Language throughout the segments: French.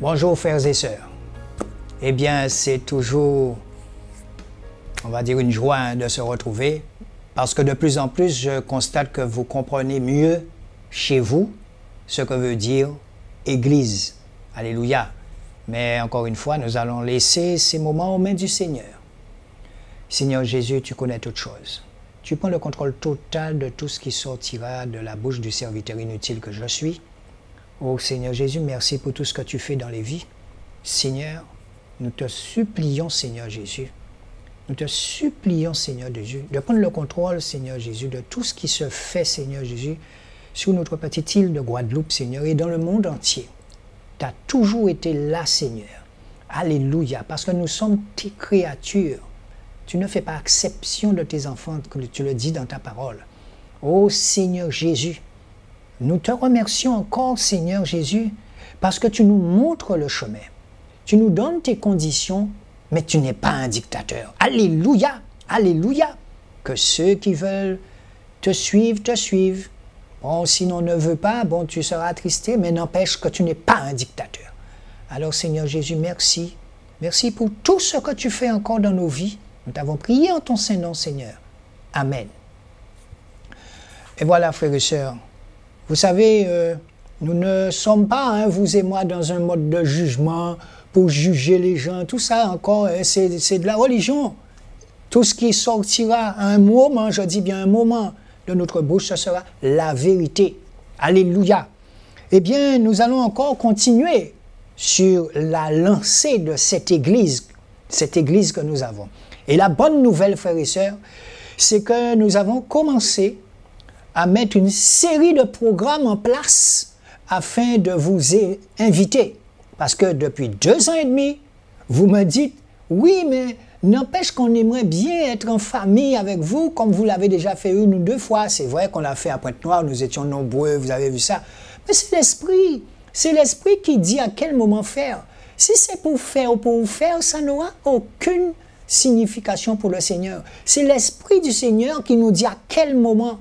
Bonjour frères et sœurs. Eh bien, c'est toujours, on va dire, une joie de se retrouver parce que de plus en plus, je constate que vous comprenez mieux chez vous ce que veut dire Église. Alléluia. Mais encore une fois, nous allons laisser ces moments aux mains du Seigneur. Seigneur Jésus, tu connais toutes choses. Tu prends le contrôle total de tout ce qui sortira de la bouche du serviteur inutile que je suis. Oh Seigneur Jésus, merci pour tout ce que tu fais dans les vies. Seigneur, nous te supplions, Seigneur Jésus, nous te supplions, Seigneur Jésus, de prendre le contrôle, Seigneur Jésus, de tout ce qui se fait, Seigneur Jésus, sur notre petite île de Guadeloupe, Seigneur, et dans le monde entier. Tu as toujours été là, Seigneur. Alléluia, parce que nous sommes tes créatures. Tu ne fais pas exception de tes enfants, comme tu le dis dans ta parole. Oh Seigneur Jésus, nous te remercions encore, Seigneur Jésus, parce que tu nous montres le chemin. Tu nous donnes tes conditions, mais tu n'es pas un dictateur. Alléluia, alléluia. Que ceux qui veulent te suivent. Bon, sinon on ne veut pas, bon, tu seras attristé, mais n'empêche que tu n'es pas un dictateur. Alors, Seigneur Jésus, merci. Merci pour tout ce que tu fais encore dans nos vies. Nous t'avons prié en ton Saint-Nom, Seigneur. Amen. Et voilà, frères et sœurs, vous savez, nous ne sommes pas, vous et moi, dans un mode de jugement pour juger les gens. Tout ça encore, c'est de la religion. Tout ce qui sortira à un moment, je dis bien un moment, de notre bouche, ce sera la vérité. Alléluia. Eh bien, nous allons encore continuer sur la lancée de cette église que nous avons. Et la bonne nouvelle, frères et sœurs, c'est que nous avons commencé à mettre une série de programmes en place afin de vous inviter. Parce que depuis 2 ans et demi, vous me dites, oui, mais n'empêche qu'on aimerait bien être en famille avec vous, comme vous l'avez déjà fait 1 ou 2 fois. C'est vrai qu'on l'a fait à Pointe-Noire, nous étions nombreux, vous avez vu ça. Mais c'est l'Esprit qui dit à quel moment faire. Si c'est pour faire ou pour faire, ça n'aura aucune signification pour le Seigneur. C'est l'Esprit du Seigneur qui nous dit à quel moment.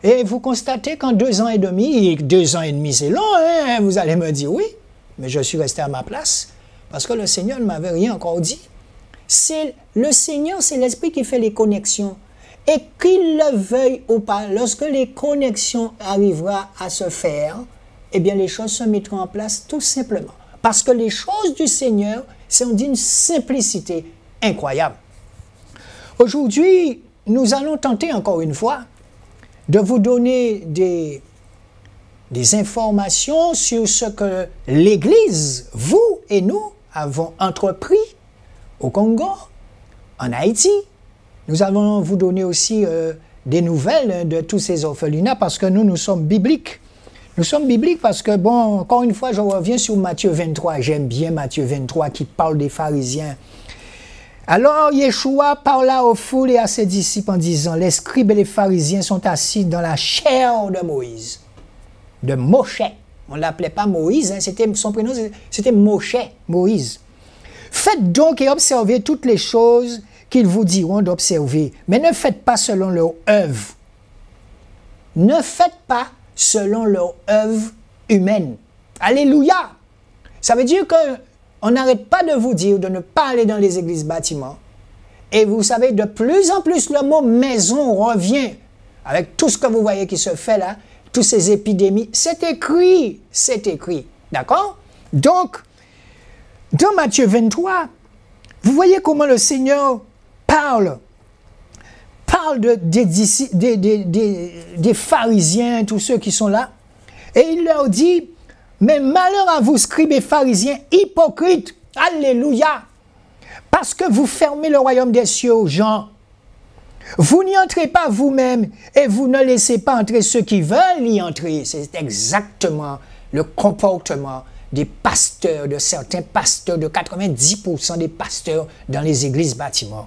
Et vous constatez qu'en 2 ans et demi, et 2 ans et demi c'est long, vous allez me dire oui, mais je suis resté à ma place parce que le Seigneur ne m'avait rien encore dit. Le Seigneur, c'est l'Esprit qui fait les connexions. Et qu'il le veuille ou pas, lorsque les connexions arriveront à se faire, eh bien les choses se mettront en place tout simplement. Parce que les choses du Seigneur sont d'une simplicité incroyable. Aujourd'hui, nous allons tenter encore une fois de vous donner des informations sur ce que l'Église, vous et nous, avons entrepris au Congo, en Haïti. Nous allons vous donner aussi des nouvelles de tous ces orphelinats parce que nous sommes bibliques. Nous sommes bibliques parce que, bon, encore une fois, je reviens sur Matthieu 23. J'aime bien Matthieu 23 qui parle des pharisiens. Alors, Yeshua parla aux foules et à ses disciples en disant, les scribes et les pharisiens sont assis dans la chair de Moïse, de Moshe. On ne l'appelait pas Moïse, son prénom c'était Moshe, Moïse. Faites donc et observez toutes les choses qu'ils vous diront d'observer, mais ne faites pas selon leur œuvre. Ne faites pas selon leur œuvre humaine. Alléluia! Ça veut dire que on n'arrête pas de vous dire de ne pas aller dans les églises bâtiments. Et vous savez, de plus en plus, le mot maison revient. Avec tout ce que vous voyez qui se fait là, toutes ces épidémies, c'est écrit. C'est écrit. D'accord? Donc, dans Matthieu 23, vous voyez comment le Seigneur parle des pharisiens, tous ceux qui sont là. Et il leur dit, mais malheur à vous, scribes et pharisiens, hypocrites, alléluia, parce que vous fermez le royaume des cieux aux gens. Vous n'y entrez pas vous-même et vous ne laissez pas entrer ceux qui veulent y entrer. C'est exactement le comportement des pasteurs, de certains pasteurs, de 90% des pasteurs dans les églises bâtiments.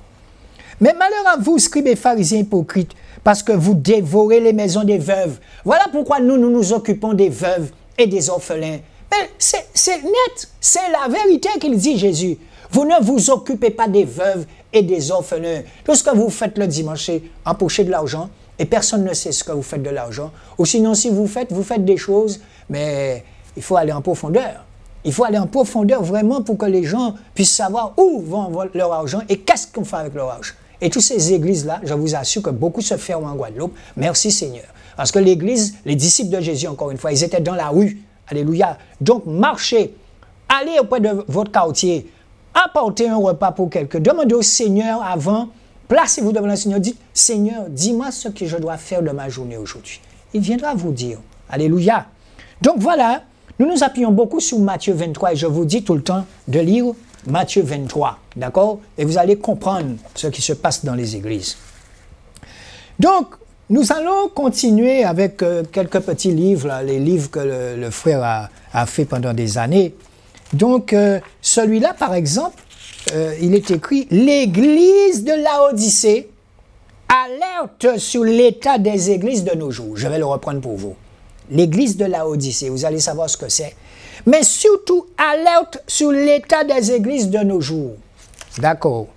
Mais malheur à vous, scribes et pharisiens hypocrites, parce que vous dévorez les maisons des veuves. Voilà pourquoi nous nous occupons des veuves et des orphelins. Mais c'est net, c'est la vérité qu'il dit Jésus. Vous ne vous occupez pas des veuves et des orphelins. Tout ce que vous faites le dimanche, c'est empocher de l'argent et personne ne sait ce que vous faites de l'argent. Ou sinon, si vous faites des choses, mais il faut aller en profondeur. Il faut aller en profondeur vraiment pour que les gens puissent savoir où vont leur argent et qu'est-ce qu'on fait avec leur argent. Et toutes ces églises-là, je vous assure que beaucoup se ferment en Guadeloupe. Merci Seigneur. Parce que l'église, les disciples de Jésus, encore une fois, ils étaient dans la rue. Alléluia. Donc, marchez, allez auprès de votre quartier, apportez un repas pour quelqu'un. Demandez au Seigneur avant, placez-vous devant le Seigneur, dites, Seigneur, dis-moi ce que je dois faire de ma journée aujourd'hui. Il viendra vous dire. Alléluia. Donc voilà, nous nous appuyons beaucoup sur Matthieu 23 et je vous dis tout le temps de lire Matthieu 23, d'accord? Et vous allez comprendre ce qui se passe dans les églises. Donc, nous allons continuer avec quelques petits livres, là, les livres que le frère a fait pendant des années. Donc, celui-là, par exemple, il est écrit « L'église de Laodicée alerte sur l'état des églises de nos jours ». Je vais le reprendre pour vous. L'église de Laodicée, vous allez savoir ce que c'est. Mais surtout, alerte sur l'état des églises de nos jours. D'accord.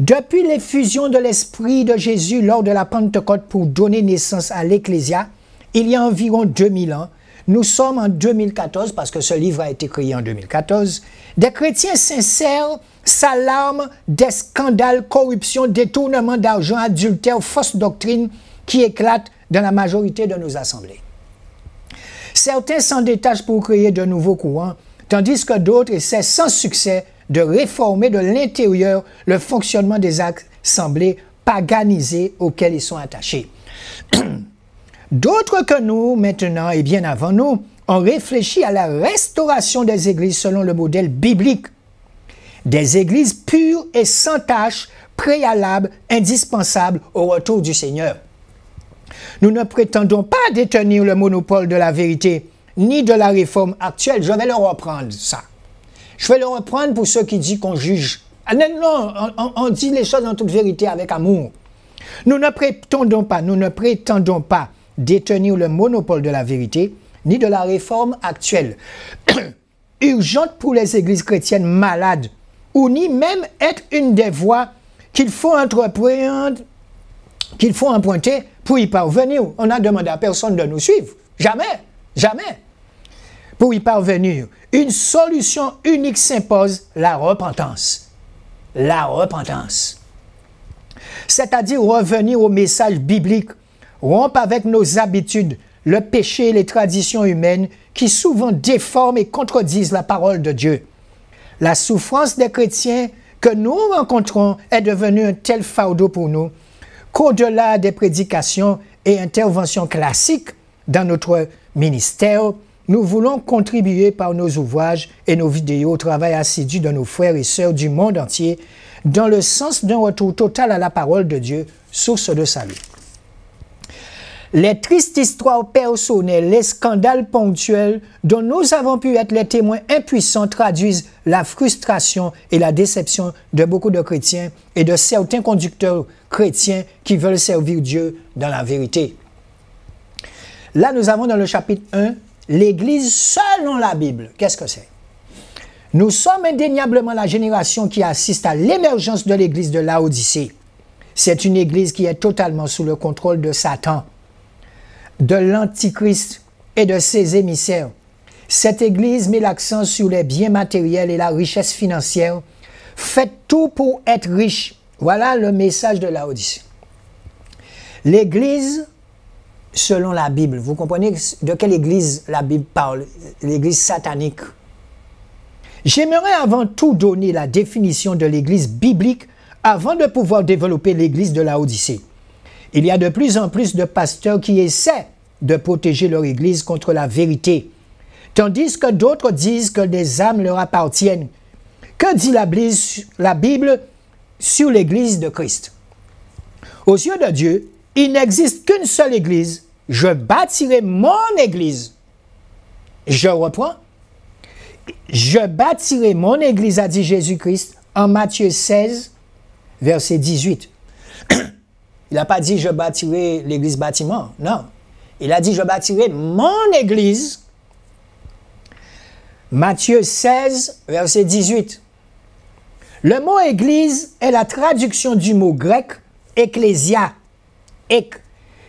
Depuis l'effusion de l'Esprit de Jésus lors de la Pentecôte pour donner naissance à l'Ecclésia, il y a environ 2000 ans, nous sommes en 2014, parce que ce livre a été créé en 2014, des chrétiens sincères s'alarment des scandales, corruption, détournement d'argent, adultère, fausses doctrines qui éclatent dans la majorité de nos assemblées. Certains s'en détachent pour créer de nouveaux courants, tandis que d'autres essaient sans succès de réformer de l'intérieur le fonctionnement des assemblées paganisées auxquelles ils sont attachés. D'autres que nous, maintenant et bien avant nous, ont réfléchi à la restauration des églises selon le modèle biblique. Des églises pures et sans tache, préalables, indispensables au retour du Seigneur. Nous ne prétendons pas détenir le monopole de la vérité, ni de la réforme actuelle. Je vais le reprendre, ça. Je vais le reprendre pour ceux qui disent qu'on juge. Ah non, on dit les choses en toute vérité avec amour. Nous ne prétendons pas détenir le monopole de la vérité, ni de la réforme actuelle, urgente pour les églises chrétiennes malades, ou ni même être une des voies qu'il faut emprunter pour y parvenir. On n'a demandé à personne de nous suivre. Jamais, jamais. Pour y parvenir, une solution unique s'impose, la repentance. La repentance. C'est-à-dire revenir au message biblique, rompre avec nos habitudes, le péché et les traditions humaines qui souvent déforment et contredisent la parole de Dieu. La souffrance des chrétiens que nous rencontrons est devenue un tel fardeau pour nous qu'au-delà des prédications et interventions classiques dans notre ministère, nous voulons contribuer par nos ouvrages et nos vidéos au travail assidu de nos frères et sœurs du monde entier dans le sens d'un retour total à la parole de Dieu, source de salut. Les tristes histoires personnelles, les scandales ponctuels dont nous avons pu être les témoins impuissants traduisent la frustration et la déception de beaucoup de chrétiens et de certains conducteurs chrétiens qui veulent servir Dieu dans la vérité. Là, nous avons dans le chapitre 1, l'Église selon la Bible. Qu'est-ce que c'est? Nous sommes indéniablement la génération qui assiste à l'émergence de l'Église de Laodicée. C'est une Église qui est totalement sous le contrôle de Satan, de l'Antichrist et de ses émissaires. Cette Église met l'accent sur les biens matériels et la richesse financière. Faites tout pour être riche. Voilà le message de Laodicée. L'Église selon la Bible. Vous comprenez de quelle Église la Bible parle? L'Église satanique. J'aimerais avant tout donner la définition de l'Église biblique avant de pouvoir développer l'Église de Laodicée. Il y a de plus en plus de pasteurs qui essaient de protéger leur Église contre la vérité, tandis que d'autres disent que des âmes leur appartiennent. Que dit la Bible sur l'Église de Christ? Aux yeux de Dieu, il n'existe qu'une seule Église. Je bâtirai mon Église. Je reprends. Je bâtirai mon Église, a dit Jésus-Christ en Matthieu 16, verset 18. Il n'a pas dit « je bâtirai l'église bâtiment ». Non. Il a dit « je bâtirai mon église ». Matthieu 16, verset 18. Le mot « église » est la traduction du mot grec « ecclésia ». Ek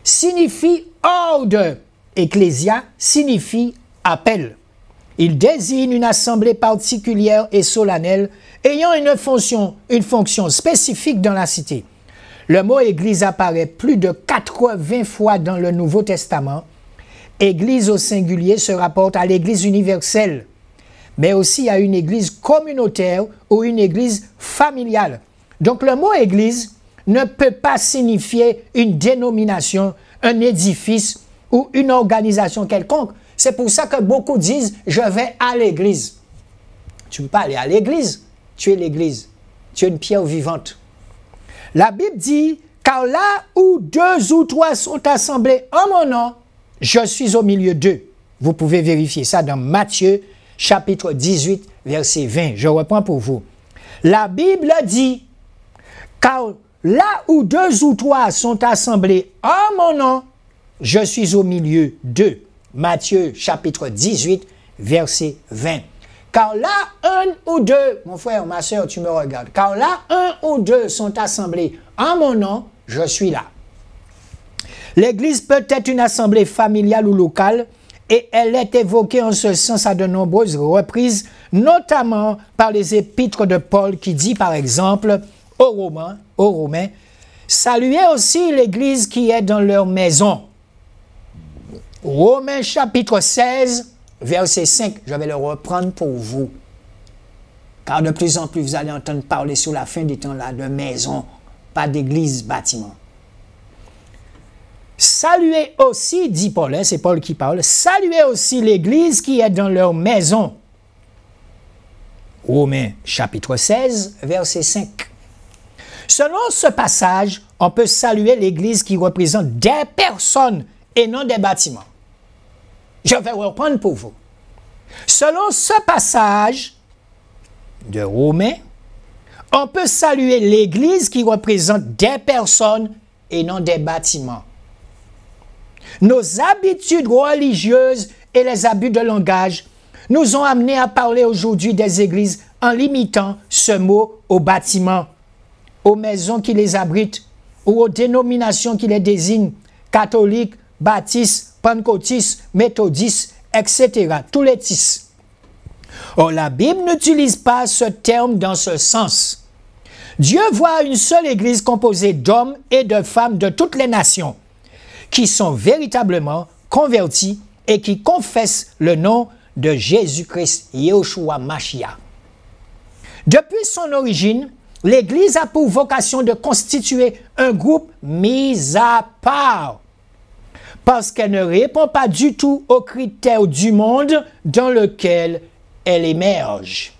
signifie ordre. Ecclésia signifie appel. Il désigne une assemblée particulière et solennelle ayant une fonction spécifique dans la cité. Le mot « Église » apparaît plus de 80 fois dans le Nouveau Testament. Église au singulier se rapporte à l'Église universelle, mais aussi à une Église communautaire ou une Église familiale. Donc le mot « Église » ne peut pas signifier une dénomination, un édifice ou une organisation quelconque. C'est pour ça que beaucoup disent « je vais à l'église ». Tu ne peux pas aller à l'église, tu es l'église. Tu es une pierre vivante. La Bible dit « car là où 2 ou 3 sont assemblés en mon nom, je suis au milieu d'eux ». Vous pouvez vérifier ça dans Matthieu chapitre 18, verset 20. Je reprends pour vous. La Bible dit « car là où 2 ou 3 sont assemblés en mon nom, je suis au milieu d'eux ». Matthieu chapitre 18, verset 20. Car là, 1 ou 2, mon frère, ma soeur, tu me regardes. Car là, 1 ou 2 sont assemblés en mon nom, je suis là. L'Église peut être une assemblée familiale ou locale et elle est évoquée en ce sens à de nombreuses reprises, notamment par les épîtres de Paul qui dit par exemple aux Romains, saluez aussi l'Église qui est dans leur maison. Romains chapitre 16, verset 5, je vais le reprendre pour vous. Car de plus en plus, vous allez entendre parler sur la fin des temps là de maison, pas d'église, bâtiment. Saluez aussi, dit Paul, c'est Paul qui parle, saluez aussi l'église qui est dans leur maison. Romains chapitre 16, verset 5. Selon ce passage, on peut saluer l'église qui représente des personnes et non des bâtiments. Je vais reprendre pour vous. Selon ce passage de Romains, on peut saluer l'Église qui représente des personnes et non des bâtiments. Nos habitudes religieuses et les abus de langage nous ont amenés à parler aujourd'hui des églises en limitant ce mot aux bâtiments, aux maisons qui les abritent ou aux dénominations qui les désignent, catholiques, baptistes, pentecôtistes, méthodistes, etc. Tous les tis. Or, la Bible n'utilise pas ce terme dans ce sens. Dieu voit une seule Église composée d'hommes et de femmes de toutes les nations qui sont véritablement convertis et qui confessent le nom de Jésus-Christ, Yeshua Mashiach. Depuis son origine, l'Église a pour vocation de constituer un groupe mis à part, parce qu'elle ne répond pas du tout aux critères du monde dans lequel elle émerge.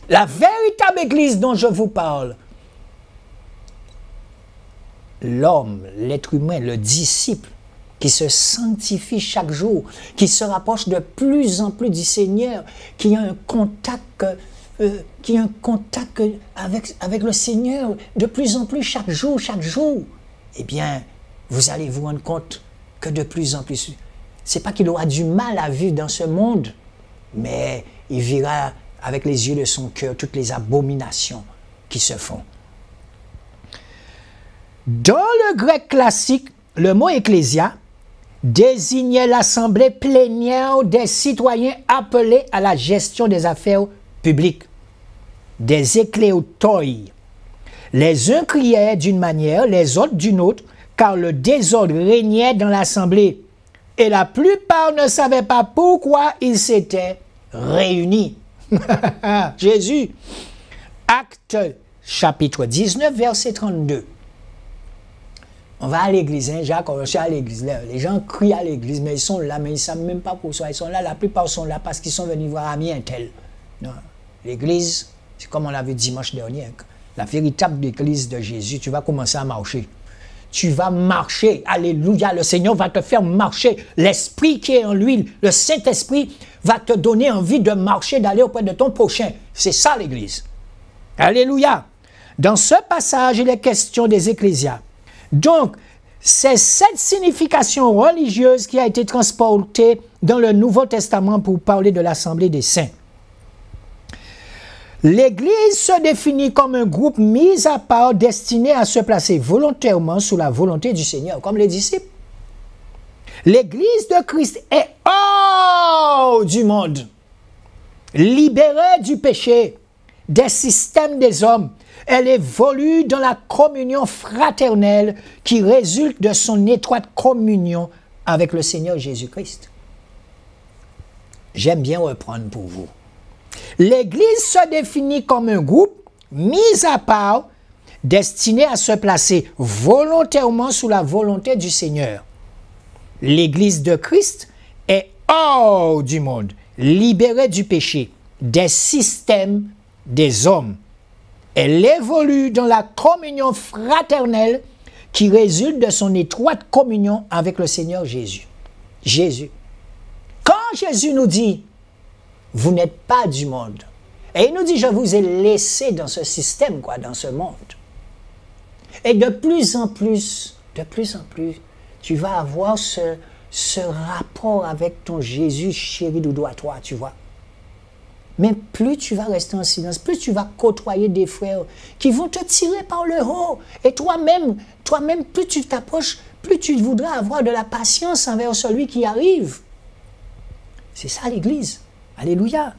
La véritable Église dont je vous parle, l'homme, l'être humain, le disciple, qui se sanctifie chaque jour, qui se rapproche de plus en plus du Seigneur, qui a un contact, avec le Seigneur de plus en plus chaque jour, eh bien, vous allez vous rendre compte que de plus en plus, c'est pas qu'il aura du mal à vivre dans ce monde, mais il verra avec les yeux de son cœur toutes les abominations qui se font. Dans le grec classique, le mot ecclésia désignait l'assemblée plénière des citoyens appelés à la gestion des affaires publiques, des eccléotoi. Les uns criaient d'une manière, les autres d'une autre, car le désordre régnait dans l'assemblée, et la plupart ne savaient pas pourquoi ils s'étaient réunis. Jésus, Acte chapitre 19, verset 32. On va à l'église, hein, Jacques, on est à l'église. Les gens crient à l'église, mais ils sont là, mais ils ne savent même pas pourquoi ils sont là. La plupart sont là parce qu'ils sont venus voir ami un tel. L'église, c'est comme on l'a vu dimanche dernier. La véritable église de Jésus, tu vas commencer à marcher. Tu vas marcher, alléluia, le Seigneur va te faire marcher. L'Esprit qui est en lui, le Saint-Esprit, va te donner envie de marcher, d'aller auprès de ton prochain. C'est ça l'Église. Alléluia. Dans ce passage, il est question des ecclésias. Donc, c'est cette signification religieuse qui a été transportée dans le Nouveau Testament pour parler de l'Assemblée des saints. L'Église se définit comme un groupe mis à part destiné à se placer volontairement sous la volonté du Seigneur, comme les disciples. L'Église de Christ est hors du monde, libérée du péché, des systèmes des hommes. Elle évolue dans la communion fraternelle qui résulte de son étroite communion avec le Seigneur Jésus-Christ. J'aime bien reprendre pour vous. L'Église se définit comme un groupe mis à part, destiné à se placer volontairement sous la volonté du Seigneur. L'Église de Christ est hors du monde, libérée du péché, des systèmes des hommes. Elle évolue dans la communion fraternelle qui résulte de son étroite communion avec le Seigneur Jésus. Jésus. Quand Jésus nous dit, vous n'êtes pas du monde, et il nous dit, je vous ai laissé dans ce système, dans ce monde. Et de plus en plus, tu vas avoir ce rapport avec ton Jésus chéri doudou à toi, tu vois. Mais plus tu vas rester en silence, plus tu vas côtoyer des frères qui vont te tirer par le haut. Et toi-même, plus tu t'approches, plus tu voudras avoir de la patience envers celui qui arrive. C'est ça l'Église. Alléluia.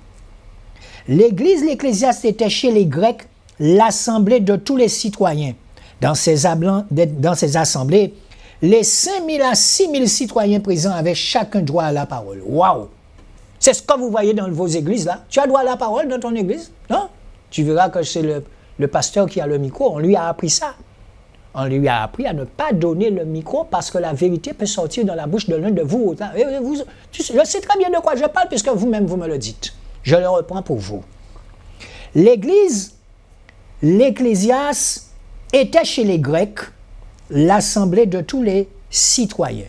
L'Église, l'Ecclésiaste était chez les Grecs l'assemblée de tous les citoyens. Dans ces assemblées, les 5 000 à 6 000 citoyens présents avaient chacun droit à la parole. Waouh! C'est ce que vous voyez dans vos églises là. Tu as droit à la parole dans ton église? Non? Tu verras que c'est le pasteur qui a le micro. On lui a appris ça. On lui a appris à ne pas donner le micro parce que la vérité peut sortir dans la bouche de l'un de vous. Je sais très bien de quoi je parle puisque vous-même vous me le dites. Je le reprends pour vous. L'Église, l'Ecclésiaste, était chez les Grecs l'assemblée de tous les citoyens.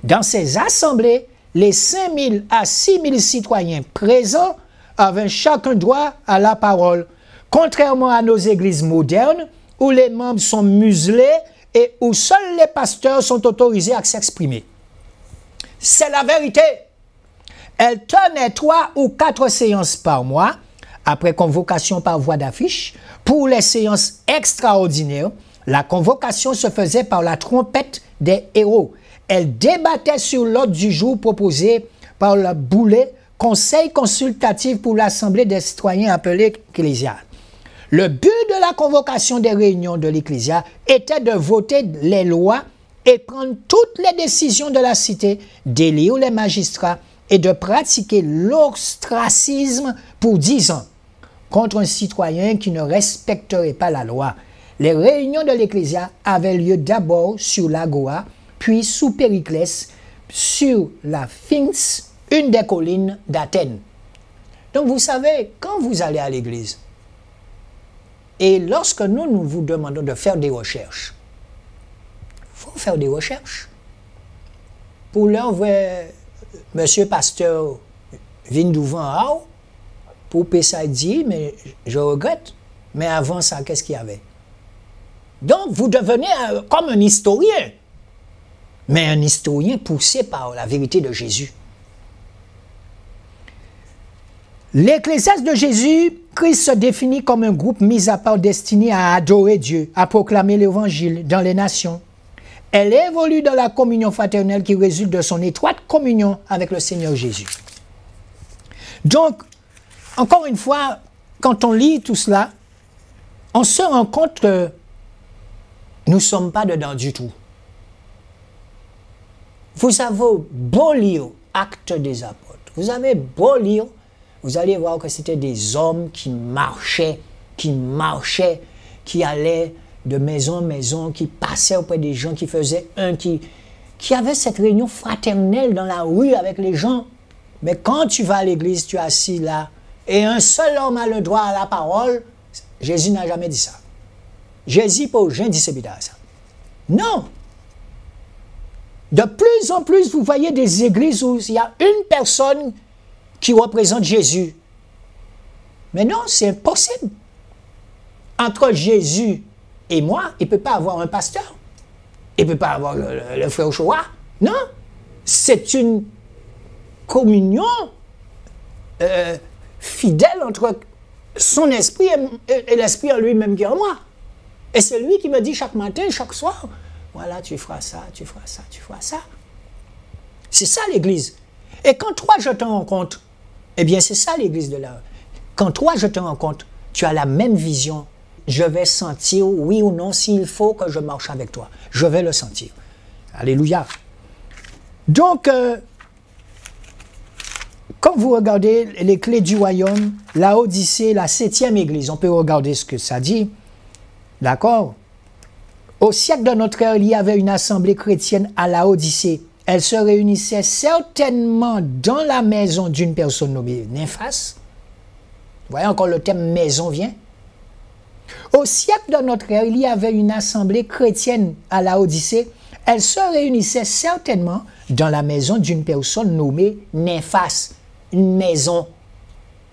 Dans ces assemblées, les 5 000 à 6 000 citoyens présents avaient chacun droit à la parole, contrairement à nos églises modernes où les membres sont muselés et où seuls les pasteurs sont autorisés à s'exprimer. C'est la vérité. Elle tenait 3 ou 4 séances par mois, après convocation par voie d'affiche. Pour les séances extraordinaires, la convocation se faisait par la trompette des héros. Elle débattait sur l'ordre du jour proposé par le boulet Conseil consultatif pour l'Assemblée des citoyens appelé Ecclésia. Le but de la convocation des réunions de l'Ecclésia était de voter les lois et prendre toutes les décisions de la cité, d'élire les magistrats et de pratiquer l'ostracisme pour 10 ans contre un citoyen qui ne respecterait pas la loi. Les réunions de l'Ecclésia avaient lieu d'abord sur l'Agora, puis sous Périclès, sur la Sphinx, une des collines d'Athènes. Donc vous savez, quand vous allez à l'église, et lorsque nous vous demandons de faire des recherches, il faut faire des recherches. Pour l'heure, monsieur pasteur Vindouvan, pour Pessa dit, mais je regrette, mais avant ça, qu'est-ce qu'il y avait? Donc vous devenez comme un historien. Mais un historien poussé par la vérité de Jésus. L'Ecclésiaste de Jésus, Christ se définit comme un groupe mis à part destiné à adorer Dieu, à proclamer l'Évangile dans les nations. Elle évolue dans la communion fraternelle qui résulte de son étroite communion avec le Seigneur Jésus. Donc, encore une fois, quand on lit tout cela, on se rend compte que nous ne sommes pas dedans du tout. Vous avez beau lire Actes des Apôtres, vous avez beau lire, vous allez voir que c'était des hommes qui marchaient, qui allaient de maison en maison, qui passaient auprès des gens, qui faisaient qui avaient cette réunion fraternelle dans la rue avec les gens. Mais quand tu vas à l'église, tu es assis là, et un seul homme a le droit à la parole, Jésus n'a jamais dit ça. Jésus pas rien dit ça. Non. De plus en plus, vous voyez des églises où il y a une personne qui représente Jésus. Mais non, c'est impossible. Entre Jésus et moi, il ne peut pas avoir un pasteur. Il ne peut pas avoir le frère Choa. Non. C'est une communion fidèle entre son esprit et l'esprit en lui-même qui est en moi. Et c'est lui qui me dit chaque matin, chaque soir, voilà, tu feras ça, tu feras ça, tu feras ça. C'est ça l'Église. Et quand toi, je te rencontre, eh bien, c'est ça l'Église de la... Quand toi, je te rencontre, tu as la même vision. Je vais sentir, oui ou non, s'il faut que je marche avec toi. Je vais le sentir. Alléluia. Donc, quand vous regardez les clés du royaume, la Odyssée, la 7e Église, on peut regarder ce que ça dit. D'accord? Au siècle de notre ère, il y avait une assemblée chrétienne à la Odyssée. Elle se réunissait certainement dans la maison d'une personne nommée Nymphas. Vous voyez encore le thème maison vient. Au siècle de notre ère, il y avait une assemblée chrétienne à la Odyssée. Elle se réunissait certainement dans la maison d'une personne nommée Nymphas. Une maison.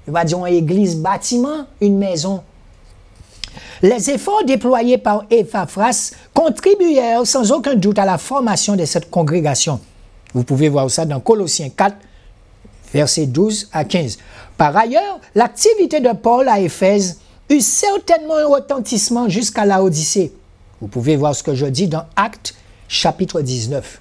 On va dire une église, bâtiment, une maison. Les efforts déployés par Epaphras contribuèrent sans aucun doute à la formation de cette congrégation. Vous pouvez voir ça dans Colossiens 4, versets 12 à 15. Par ailleurs, l'activité de Paul à Éphèse eut certainement un retentissement jusqu'à la Odyssée. Vous pouvez voir ce que je dis dans Actes, chapitre 19.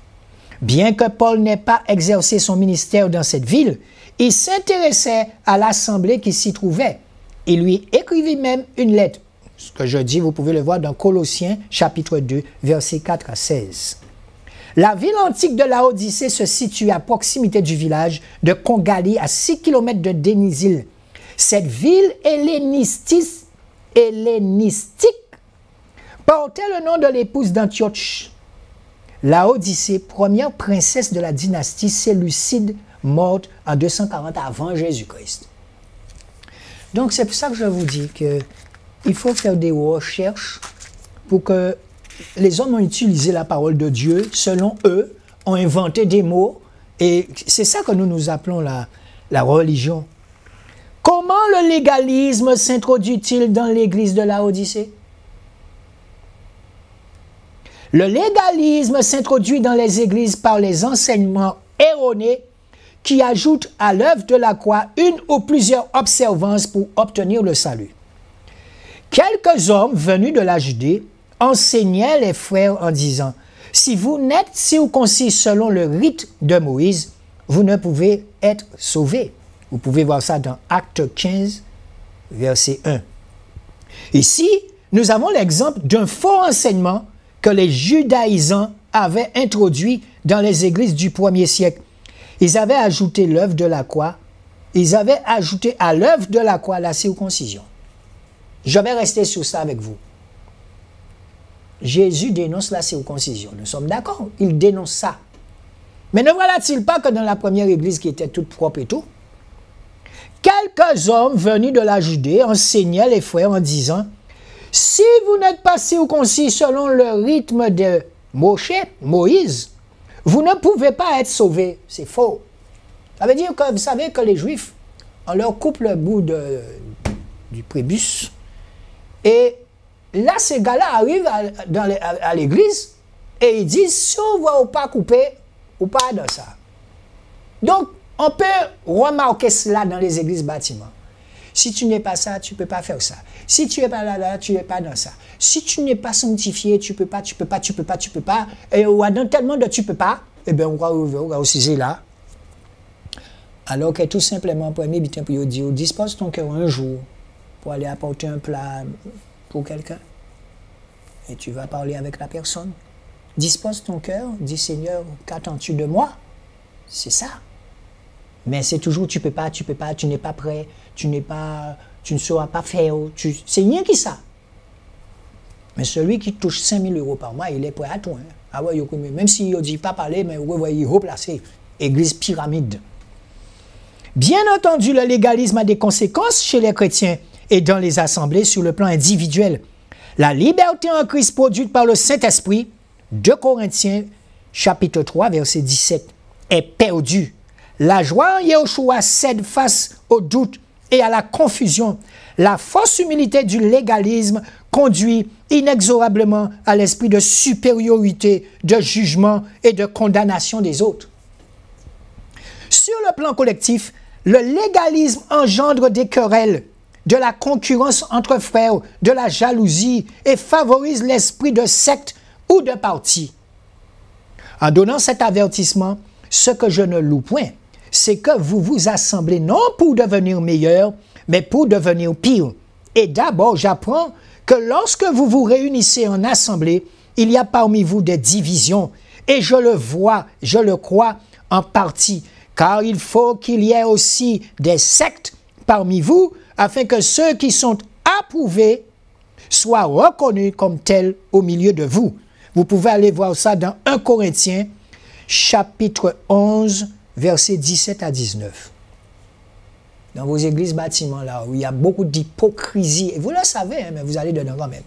Bien que Paul n'ait pas exercé son ministère dans cette ville, il s'intéressait à l'assemblée qui s'y trouvait. Il lui écrivit même une lettre. Ce que je dis, vous pouvez le voir dans Colossiens, chapitre 2, versets 4 à 16. La ville antique de la Odyssée se situe à proximité du village de Congali, à 6 km de Dénisil. Cette ville hellénistique portait le nom de l'épouse d'Antioche. La Odyssée, première princesse de la dynastie séleucide, morte en 240 avant Jésus-Christ. Donc c'est pour ça que je vous dis qu'il faut faire des recherches pour que les hommes ont utilisé la parole de Dieu, selon eux, ont inventé des mots, et c'est ça que nous appelons la religion. Comment le légalisme s'introduit-il dans l'église de la Odyssée? Le légalisme s'introduit dans les églises par les enseignements erronés qui ajoutent à l'œuvre de la croix une ou plusieurs observances pour obtenir le salut. Quelques hommes venus de la Judée enseignaient les frères en disant « Si vous n'êtes circoncis selon le rite de Moïse, vous ne pouvez être sauvés. » Vous pouvez voir ça dans Acte 15, verset 1. Ici, nous avons l'exemple d'un faux enseignement que les judaïsants avaient introduit dans les églises du 1er siècle. Ils avaient ajouté l'œuvre de la croix. Ils avaient ajouté à l'œuvre de la croix la circoncision. Je vais rester sur ça avec vous. Jésus dénonce la circoncision. Nous sommes d'accord, il dénonce ça. Mais ne voilà-t-il pas que dans la première église qui était toute propre et tout, quelques hommes venus de la Judée enseignaient les frères en disant « Si vous n'êtes pas circoncis selon le rythme de Moïse, vous ne pouvez pas être sauvés. » C'est faux. Ça veut dire que vous savez que les Juifs, on leur coupe le bout du prébus. Et là, ces gars-là arrivent à l'église et ils disent, si on ne va pas couper, ou pas dans ça. Donc, on peut remarquer cela dans les églises bâtiments. Si tu n'es pas ça, tu ne peux pas faire ça. Si tu n'es pas là, tu n'es pas dans ça. Si tu n'es pas sanctifié, tu ne peux pas. Et on a tellement de tu ne peux pas, eh bien, on va aussi là. Alors que tout simplement, premier bitin pour dire, dispose ton cœur un jour pour aller apporter un plat pour quelqu'un. Et tu vas parler avec la personne. Dispose ton cœur, dis Seigneur, qu'attends-tu de moi? C'est ça. Mais c'est toujours tu peux pas, tu n'es pas prêt, tu ne sauras pas faire. C'est rien qui ça. Mais celui qui touche 5 000 € par mois, il est prêt à tout. Hein. Ah ouais, même s'il ne dit pas parler, mais il est replacé. Église pyramide. Bien entendu, le légalisme a des conséquences chez les chrétiens et dans les assemblées sur le plan individuel. La liberté en Christ produite par le Saint-Esprit, 2 Corinthiens, chapitre 3, verset 17, est perdue. La joie en Yahushua cède face au doute et à la confusion. La fausse humilité du légalisme conduit inexorablement à l'esprit de supériorité, de jugement et de condamnation des autres. Sur le plan collectif, le légalisme engendre des querelles, de la concurrence entre frères, de la jalousie et favorise l'esprit de secte ou de parti. En donnant cet avertissement, ce que je ne loue point, c'est que vous vous assemblez non pour devenir meilleur, mais pour devenir pire. Et d'abord, j'apprends que lorsque vous vous réunissez en assemblée, il y a parmi vous des divisions. Et je le vois, je le crois en partie, car il faut qu'il y ait aussi des sectes parmi vous, afin que ceux qui sont approuvés soient reconnus comme tels au milieu de vous. Vous pouvez aller voir ça dans 1 Corinthiens, chapitre 11, versets 17 à 19. Dans vos églises bâtiments là, où il y a beaucoup d'hypocrisie, et vous le savez, hein, mais vous allez dedans quand même.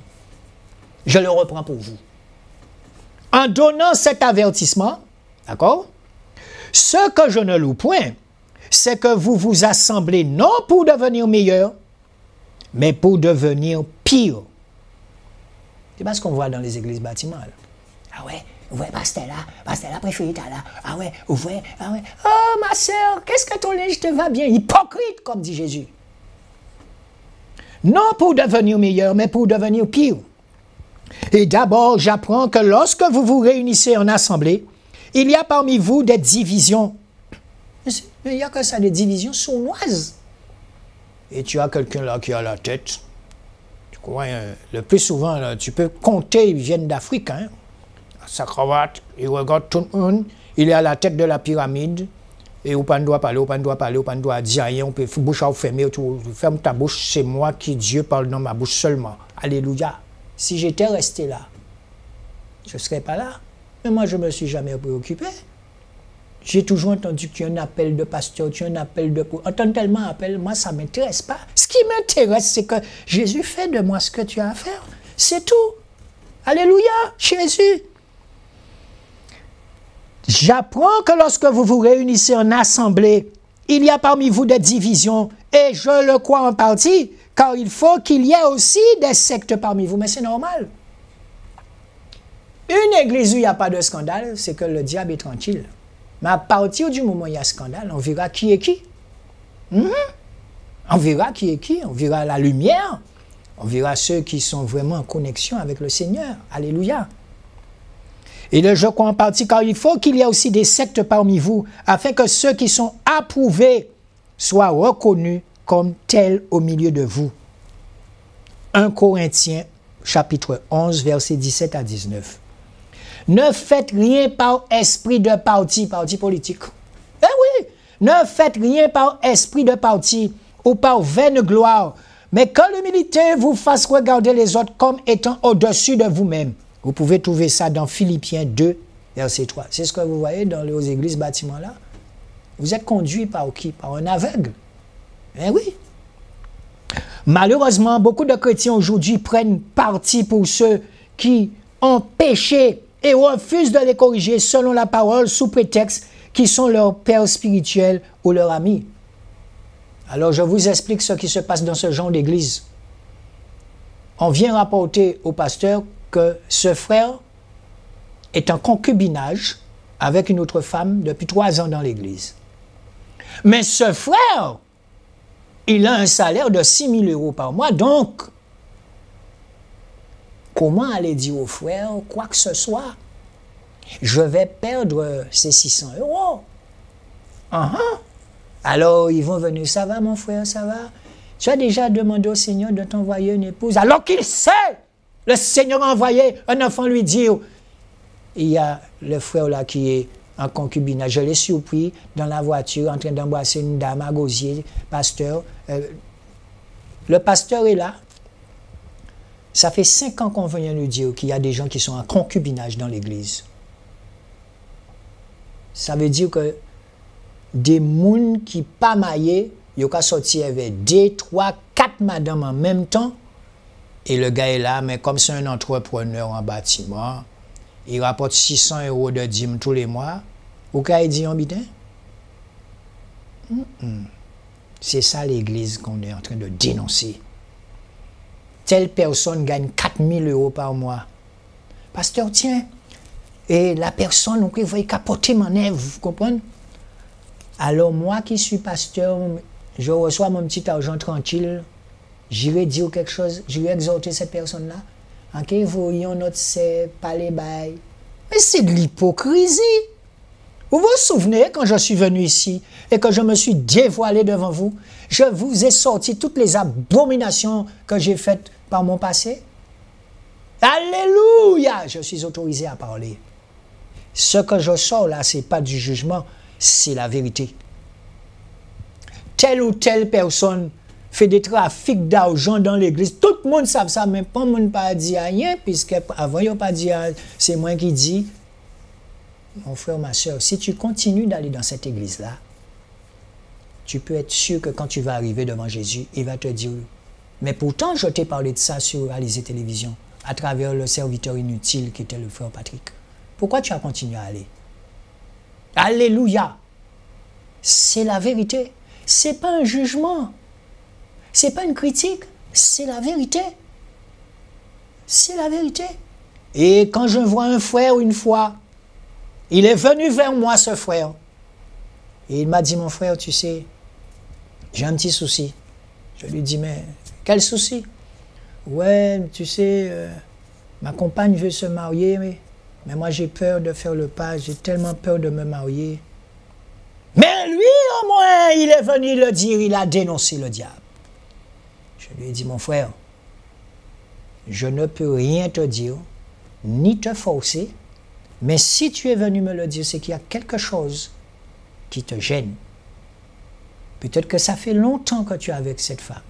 Je le reprends pour vous. En donnant cet avertissement, d'accord, ce que je ne loue point, c'est que vous vous assemblez non pour devenir meilleur, mais pour devenir pire. C'est pas ce qu'on voit dans les églises bâtiments. Là. Ah ouais, pasteur là, préféré là. Ah ouais. Oh ma soeur, qu'est-ce que ton linge te va bien? Hypocrite, comme dit Jésus. Non pour devenir meilleur, mais pour devenir pire. Et d'abord, j'apprends que lorsque vous vous réunissez en assemblée, il y a parmi vous des divisions. Il n'y a que ça, des divisions sournoises. Et tu as quelqu'un là qui a la tête. Tu crois, le plus souvent, là, tu peux compter, ils viennent d'Afrique. Hein? Sa cravate, il regarde tout le monde, il est à la tête de la pyramide. Et on ne doit parler, on ne doit dire rien, on peut bouche à fermer. Ferme ta bouche, c'est moi qui Dieu parle dans ma bouche seulement. Alléluia. Si j'étais resté là, je ne serais pas là. Mais moi, je ne me suis jamais préoccupé. J'ai toujours entendu qu'il y a un appel de pasteur, qu'il y a un appel de... Entendre tellement appel, moi, ça ne m'intéresse pas. Ce qui m'intéresse, c'est que Jésus fait de moi ce que tu as à faire. C'est tout. Alléluia, Jésus. J'apprends que lorsque vous vous réunissez en assemblée, il y a parmi vous des divisions, et je le crois en partie, car il faut qu'il y ait aussi des sectes parmi vous, mais c'est normal. Une église où il n'y a pas de scandale, c'est que le diable est tranquille. Mais à partir du moment où il y a scandale, on verra qui est qui. On verra qui est qui, on verra la lumière, on verra ceux qui sont vraiment en connexion avec le Seigneur. Alléluia. Et là, je crois en partie, car il faut qu'il y ait aussi des sectes parmi vous, afin que ceux qui sont approuvés soient reconnus comme tels au milieu de vous. 1 Corinthiens, chapitre 11, versets 17 à 19. Ne faites rien par esprit de parti politique. Eh oui, ne faites rien par esprit de parti ou par vaine gloire, mais que l'humilité vous fasse regarder les autres comme étant au-dessus de vous-même. Vous pouvez trouver ça dans Philippiens 2, verset 3. C'est ce que vous voyez dans les églises bâtiments là. Vous êtes conduit par qui? Par un aveugle. Eh oui. Malheureusement, beaucoup de chrétiens aujourd'hui prennent parti pour ceux qui ont péché et refusent de les corriger selon la parole sous prétexte qu'ils sont leurs pères spirituels ou leurs amis. Alors je vous explique ce qui se passe dans ce genre d'église. On vient rapporter au pasteur que ce frère est en concubinage avec une autre femme depuis 3 ans dans l'église. Mais ce frère, il a un salaire de 6 000 € par mois, donc comment aller dire au frère quoi que ce soit? Je vais perdre ces 600 €. Alors ils vont venir, ça va mon frère, ça va? Tu as déjà demandé au Seigneur de t'envoyer une épouse, alors qu'il sait, le Seigneur a envoyé un enfant lui dire, il y a le frère là qui est en concubinage, je l'ai surpris dans la voiture en train d'embrasser une dame à gosier, pasteur. Le pasteur est là. Ça fait 5 ans qu'on vient nous dire qu'il y a des gens qui sont en concubinage dans l'église. Ça veut dire que des gens qui pas mariés, ils ont sorti avec 2, 3, 4 madames en même temps. Et le gars est là, mais comme c'est un entrepreneur en bâtiment, il rapporte 600 € de dîme tous les mois. Ou qu'il dit en bitin? C'est ça l'église qu'on est en train de dénoncer. Telle personne gagne 4 000 € par mois. Pasteur, tiens, et la personne, on va capoter mon œuvre, vous comprenez? Alors moi qui suis pasteur, je reçois mon petit argent tranquille, j'irai dire quelque chose, j'irai exhorter cette personne-là. Ok, voyons notre c'est pas les bails. Mais c'est de l'hypocrisie. Vous vous souvenez quand je suis venu ici et que je me suis dévoilé devant vous, je vous ai sorti toutes les abominations que j'ai faites par mon passé? Alléluia! Je suis autorisé à parler. Ce que je sors là, ce n'est pas du jugement, c'est la vérité. Telle ou telle personne fait des trafics d'argent dans l'église. Tout le monde sait ça, mais pas le monde pas dit rien, puisque avant, il n'y a pas dit, c'est moi qui dis. Mon frère, ma soeur, si tu continues d'aller dans cette église-là, tu peux être sûr que quand tu vas arriver devant Jésus, il va te dire, mais pourtant, je t'ai parlé de ça sur Alizé Télévision, à travers le serviteur inutile qui était le frère Patrick. Pourquoi tu as continué à aller? Alléluia! C'est la vérité. Ce n'est pas un jugement. Ce n'est pas une critique. C'est la vérité. C'est la vérité. Et quand je vois un frère une fois, il est venu vers moi, ce frère. Et il m'a dit, mon frère, tu sais, j'ai un petit souci. Je lui dis, mais quel souci? Ouais, tu sais, ma compagne veut se marier, mais moi j'ai peur de faire le pas, j'ai tellement peur de me marier. Mais lui, au moins, il est venu le dire, il a dénoncé le diable. Je lui ai dit, mon frère, je ne peux rien te dire, ni te forcer, mais si tu es venu me le dire, c'est qu'il y a quelque chose qui te gêne. Peut-être que ça fait longtemps que tu es avec cette femme.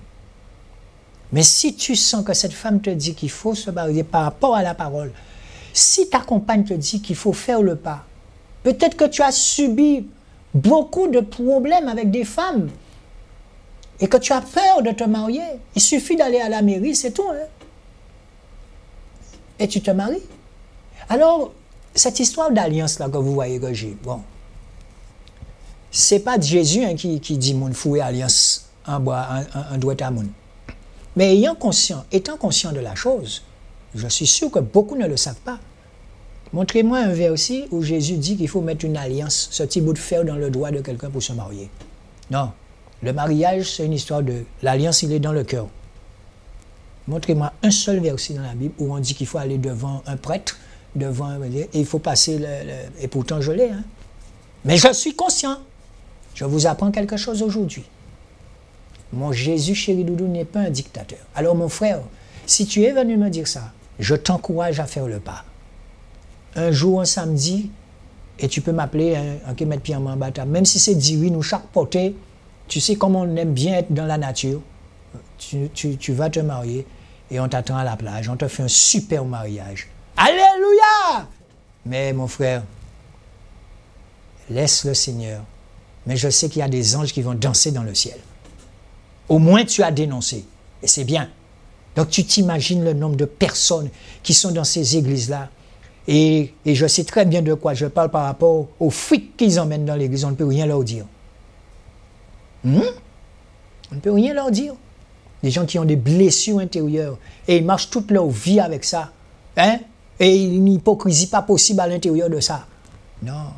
Mais si tu sens que cette femme te dit qu'il faut se marier par rapport à la parole, si ta compagne te dit qu'il faut faire le pas, peut-être que tu as subi beaucoup de problèmes avec des femmes et que tu as peur de te marier. Il suffit d'aller à la mairie, c'est tout. Hein? Et tu te maries. Alors, cette histoire d'alliance-là que vous voyez que j'ai, bon, c'est pas Jésus hein, qui dit « Moun foué alliance en bois, en doit à moun ». Mais étant conscient de la chose, je suis sûr que beaucoup ne le savent pas. Montrez-moi un verset où Jésus dit qu'il faut mettre une alliance, ce petit bout de fer dans le doigt de quelqu'un pour se marier. Non, le mariage, c'est une histoire de... L'alliance, il est dans le cœur. Montrez-moi un seul verset dans la Bible où on dit qu'il faut aller devant un prêtre, et il faut passer et pourtant je l'ai. Hein. Mais je suis conscient. Je vous apprends quelque chose aujourd'hui. Mon Jésus chéri doudou n'est pas un dictateur. Alors mon frère, si tu es venu me dire ça, je t'encourage à faire le pas. Un jour, un samedi, et tu peux m'appeler un qui met pied en bata, même si c'est 10 ou chaque portée, tu sais comme on aime bien être dans la nature, tu vas te marier et on t'attend à la plage, on te fait un super mariage. Alléluia! Mais mon frère, laisse le Seigneur. Mais je sais qu'il y a des anges qui vont danser dans le ciel. Au moins tu as dénoncé, et c'est bien. Donc tu t'imagines le nombre de personnes qui sont dans ces églises-là, et je sais très bien de quoi je parle par rapport aux frics qu'ils emmènent dans l'église, on ne peut rien leur dire. On ne peut rien leur dire. Des gens qui ont des blessures intérieures, et ils marchent toute leur vie avec ça. Hein? Et une hypocrisie pas possible à l'intérieur de ça. Non.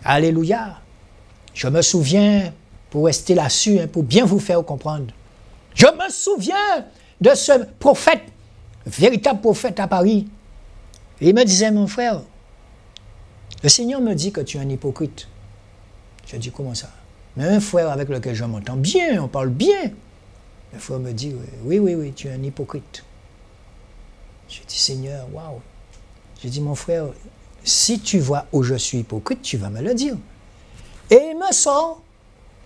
Alléluia. Je me souviens, pour rester là-dessus, hein, pour bien vous faire comprendre, je me souviens de ce prophète, véritable prophète à Paris. Et il me disait, mon frère, le Seigneur me dit que tu es un hypocrite. Je dis, comment ça? Mais un frère avec lequel je m'entends bien, on parle bien. Le frère me dit, oui, tu es un hypocrite. Je dis, Seigneur, waouh. Je dis, mon frère, si tu vois où je suis hypocrite, tu vas me le dire. Et il me sort,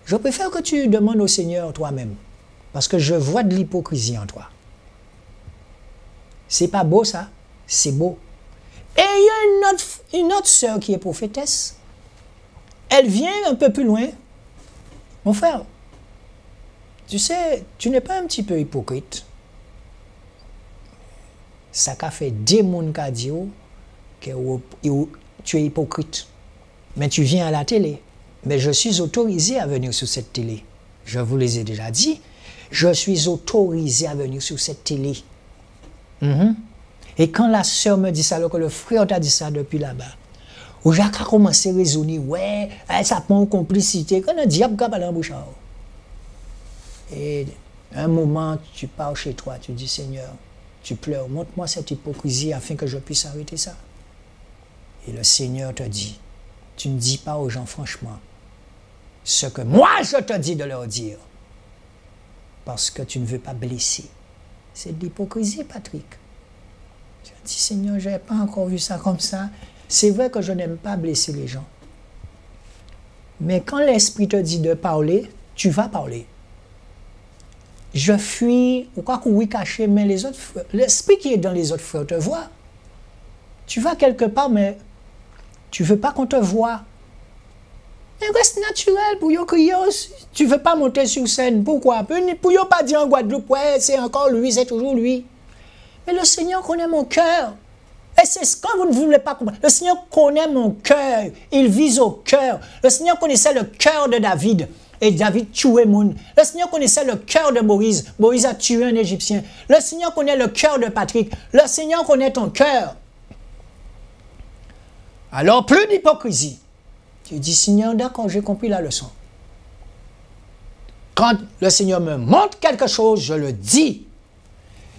je préfère que tu demandes au Seigneur toi-même, parce que je vois de l'hypocrisie en toi. C'est pas beau ça? C'est beau. Et il y a une autre sœur qui est prophétesse. Elle vient un peu plus loin. Mon frère, tu sais, tu n'es pas un petit peu hypocrite. Ça qu'a fait des gens qui disent que tu es hypocrite. Mais tu viens à la télé. Mais je suis autorisé à venir sur cette télé. Je vous les ai déjà dit. Je suis autorisé à venir sur cette télé. Et quand la sœur me dit ça, alors que le frère t'a dit ça depuis là-bas, où Jacques a commencé à raisonner, ouais, ça prend une complicité, quand le diable a dans la bouche. Et un moment, tu pars chez toi, tu dis, Seigneur, tu pleures, montre-moi cette hypocrisie afin que je puisse arrêter ça. Et le Seigneur te dit, tu ne dis pas aux gens franchement ce que moi je te dis de leur dire. Parce que tu ne veux pas blesser. C'est de l'hypocrisie, Patrick. Tu as dit, Seigneur, je n'ai pas encore vu ça comme ça. C'est vrai que je n'aime pas blesser les gens. Mais quand l'Esprit te dit de parler, tu vas parler. Je fuis, ou quoi que oui caché, mais les autres frères, l'Esprit qui est dans les autres frères te voit. Tu vas quelque part, mais tu ne veux pas qu'on te voie. Mais reste naturel pour yo crier aussi. Tu ne veux pas monter sur scène. Pourquoi? Pour yo pas dire en Guadeloupe, ouais, c'est encore lui, c'est toujours lui. Mais le Seigneur connaît mon cœur. Et c'est ce que vous ne voulez pas comprendre. Le Seigneur connaît mon cœur. Il vise au cœur. Le Seigneur connaissait le cœur de David. Et David tuait Moun. Le Seigneur connaissait le cœur de Moïse. Moïse a tué un Égyptien. Le Seigneur connaît le cœur de Patrick. Le Seigneur connaît ton cœur. Alors, plus d'hypocrisie. Tu dis, Seigneur, d'accord, j'ai compris la leçon. Quand le Seigneur me montre quelque chose, je le dis.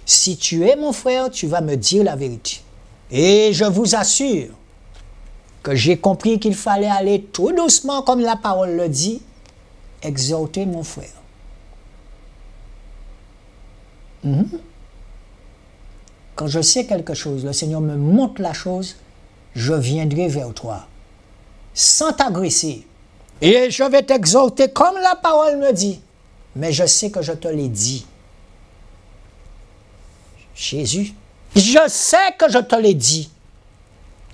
Si tu es mon frère, tu vas me dire la vérité. Et je vous assure que j'ai compris qu'il fallait aller tout doucement, comme la parole le dit, exhorter mon frère. Quand je sais quelque chose, le Seigneur me montre la chose, je viendrai vers toi, sans t'agresser. Et je vais t'exhorter comme la parole me dit. Mais je sais que je te l'ai dit. Jésus, je sais que je te l'ai dit.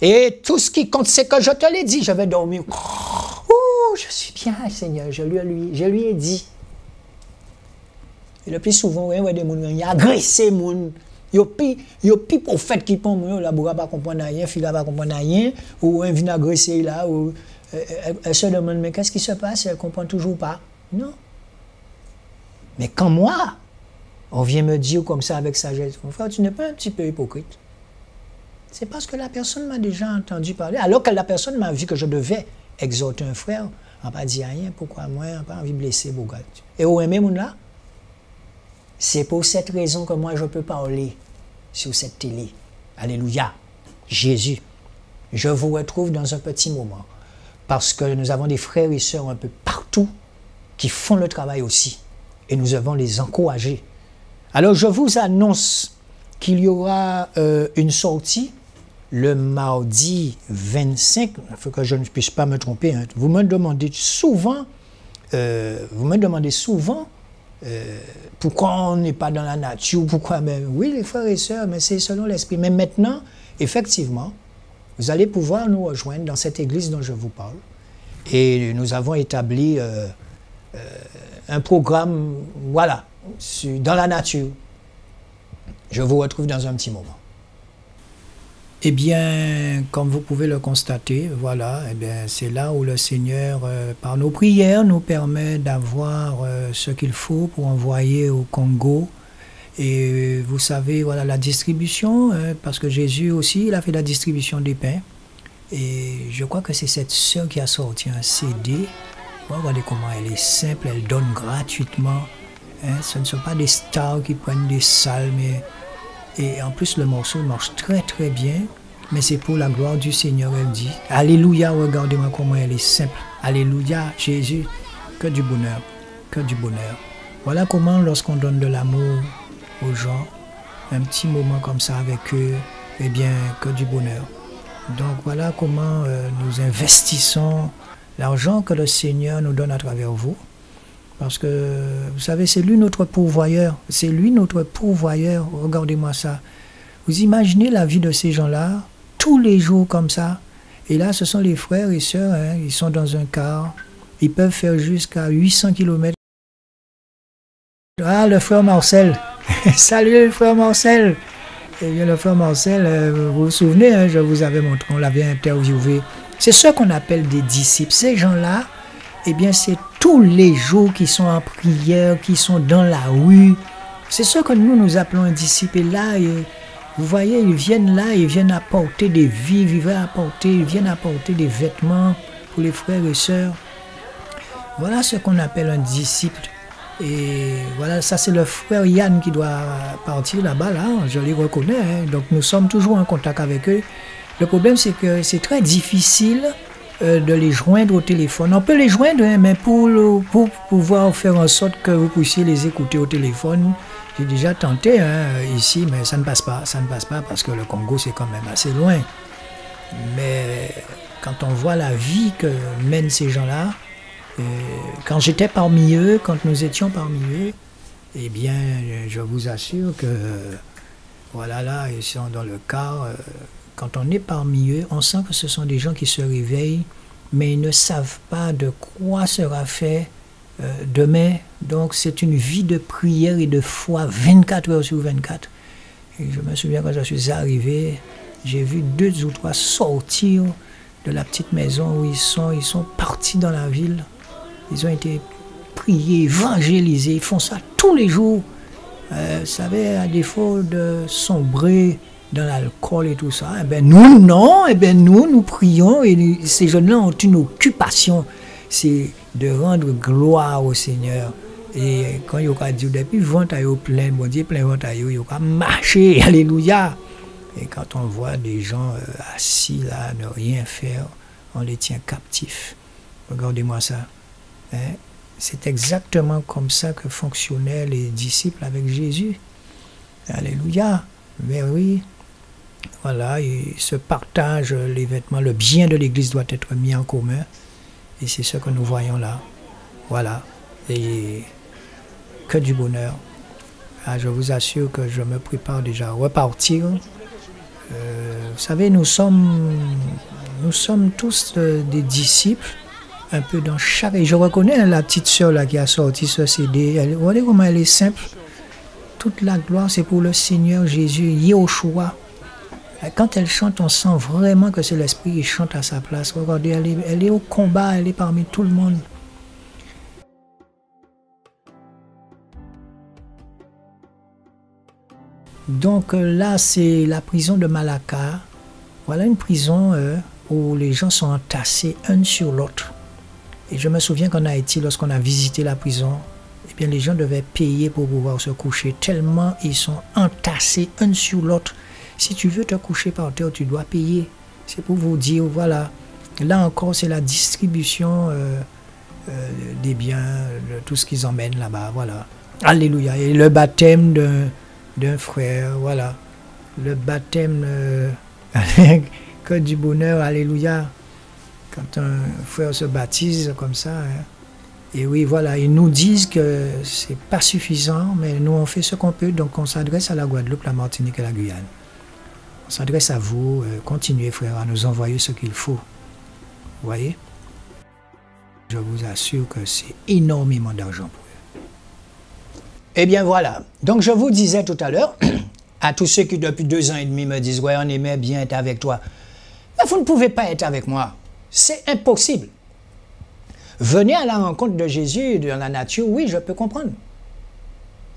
Et tout ce qui compte, c'est que je te l'ai dit. Je vais dormir. Ouh, je suis bien, Seigneur. Je lui ai dit. Et le plus souvent, il y a des gens qui ont agressé les gens. Il y a plus prophète qui prend la bourra pas comprendre rien, fille pas comprendre rien, ou un vient agresser là, ou elle se demande mais qu'est-ce qui se passe, elle comprend toujours pas. Non. Mais quand moi, on vient me dire comme ça avec sagesse, mon frère, tu n'es pas un petit peu hypocrite. C'est parce que la personne m'a déjà entendu parler, alors que la personne m'a vu que je devais exhorter un frère, on n'a pas dit rien, pourquoi moi, on n'a pas envie de blesser Bogat. Et au même là, c'est pour cette raison que moi je peux parler sur cette télé. Alléluia. Jésus. Je vous retrouve dans un petit moment. Parce que nous avons des frères et sœurs un peu partout qui font le travail aussi. Et nous devons les encourager. Alors je vous annonce qu'il y aura une sortie le mardi 25. Il faut que je ne puisse pas me tromper. Hein. Vous me demandez souvent pourquoi on n'est pas dans la nature, pourquoi, mais oui, les frères et sœurs, mais c'est selon l'esprit. Mais maintenant, effectivement, vous allez pouvoir nous rejoindre dans cette église dont je vous parle. Et nous avons établi un programme, voilà, dans la nature. Je vous retrouve dans un petit moment. Eh bien, comme vous pouvez le constater, voilà, eh bien, c'est là où le Seigneur, par nos prières, nous permet d'avoir ce qu'il faut pour envoyer au Congo. Et vous savez, voilà, la distribution, parce que Jésus aussi, il a fait la distribution des pains. Et je crois que c'est cette sœur qui a sorti un CD. Regardez comment elle est simple, elle donne gratuitement. Hein, ce ne sont pas des stars qui prennent des salles, mais... Et en plus, le morceau marche très très bien, mais c'est pour la gloire du Seigneur, elle dit. Alléluia, regardez-moi comment elle est simple. Alléluia, Jésus, que du bonheur, que du bonheur. Voilà comment, lorsqu'on donne de l'amour aux gens, un petit moment comme ça avec eux, eh bien, que du bonheur. Donc voilà comment nous investissons l'argent que le Seigneur nous donne à travers vous. Parce que, vous savez, c'est lui notre pourvoyeur. C'est lui notre pourvoyeur. Regardez-moi ça. Vous imaginez la vie de ces gens-là, tous les jours comme ça. Et là, ce sont les frères et sœurs, hein, ils sont dans un car. Ils peuvent faire jusqu'à 800 km. Ah, le frère Marcel. Salut, le frère Marcel. Eh bien, le frère Marcel, vous vous souvenez, hein, je vous avais montré, on l'avait interviewé. C'est ce qu'on appelle des disciples. Ces gens-là, eh bien, c'est tous les jours qui sont en prière, qui sont dans la rue. C'est ce que nous appelons un disciple. Et là, vous voyez, ils viennent là, ils viennent apporter des vivres, ils viennent apporter des vêtements pour les frères et sœurs. Voilà ce qu'on appelle un disciple. Et voilà, ça c'est le frère Yann qui doit partir là-bas, là, je les reconnais. Hein. Donc nous sommes toujours en contact avec eux. Le problème, c'est que c'est très difficile de les joindre au téléphone. On peut les joindre, hein, mais pour pouvoir faire en sorte que vous puissiez les écouter au téléphone, j'ai déjà tenté ici, mais ça ne passe pas. Ça ne passe pas parce que le Congo, c'est quand même assez loin. Mais quand on voit la vie que mènent ces gens-là, quand j'étais parmi eux, quand nous étions parmi eux, eh bien, je vous assure que, voilà, là, ils sont dans le car. Quand on est parmi eux, on sent que ce sont des gens qui se réveillent, mais ils ne savent pas de quoi sera fait demain. Donc, c'est une vie de prière et de foi 24 heures sur 24. Et je me souviens quand je suis arrivé, j'ai vu 2 ou 3 sortir de la petite maison où ils sont partis dans la ville. Ils ont été priés, évangélisés, ils font ça tous les jours. Vous savez, à défaut de sombrer dans l'alcool et tout ça, eh bien nous, non, eh bien nous prions et ces jeunes-là ont une occupation, c'est de rendre gloire au Seigneur. Et quand il y a dit, depuis vente à eux plein, bon Dieu, plein vente à eux, il y a marché, alléluia. Et quand on voit des gens assis là, ne rien faire, on les tient captifs. Regardez-moi ça. Hein? C'est exactement comme ça que fonctionnaient les disciples avec Jésus. Alléluia. Mais oui, voilà, ils se partagent les vêtements. Le bien de l'Église doit être mis en commun. Et c'est ce que nous voyons là. Voilà. Et que du bonheur. Ah, je vous assure que je me prépare déjà à repartir. Vous savez, nous sommes tous des disciples, un peu dans chaque... Et je reconnais la petite sœur là qui a sorti ce CD. Vous voyez comment elle est simple. Toute la gloire, c'est pour le Seigneur Jésus, Yehoshua. Quand elle chante, on sent vraiment que c'est l'Esprit qui chante à sa place. Regardez, elle est au combat, elle est parmi tout le monde. Donc là, c'est la prison de Malacca. Voilà une prison où les gens sont entassés un sur l'autre. Et je me souviens qu'en Haïti, lorsqu'on a visité la prison, eh bien, les gens devaient payer pour pouvoir se coucher, tellement ils sont entassés un sur l'autre. Si tu veux te coucher par terre, tu dois payer. C'est pour vous dire, voilà, là encore, c'est la distribution des biens, de tout ce qu'ils emmènent là-bas, voilà. Alléluia. Et le baptême d'un frère, voilà. Le baptême, que du bonheur, alléluia. Quand un frère se baptise comme ça, hein. Et oui, voilà, ils nous disent que c'est pas suffisant, mais nous on fait ce qu'on peut, donc on s'adresse à la Guadeloupe, la Martinique et la Guyane. On s'adresse à vous, continuez frère à nous envoyer ce qu'il faut. Vous voyez? Je vous assure que c'est énormément d'argent pour eux. Eh bien voilà, donc je vous disais tout à l'heure, à tous ceux qui depuis 2 ans et demi me disent « Ouais, on aimait bien être avec toi. » Mais vous ne pouvez pas être avec moi. C'est impossible. Venez à la rencontre de Jésus dans la nature, oui, je peux comprendre.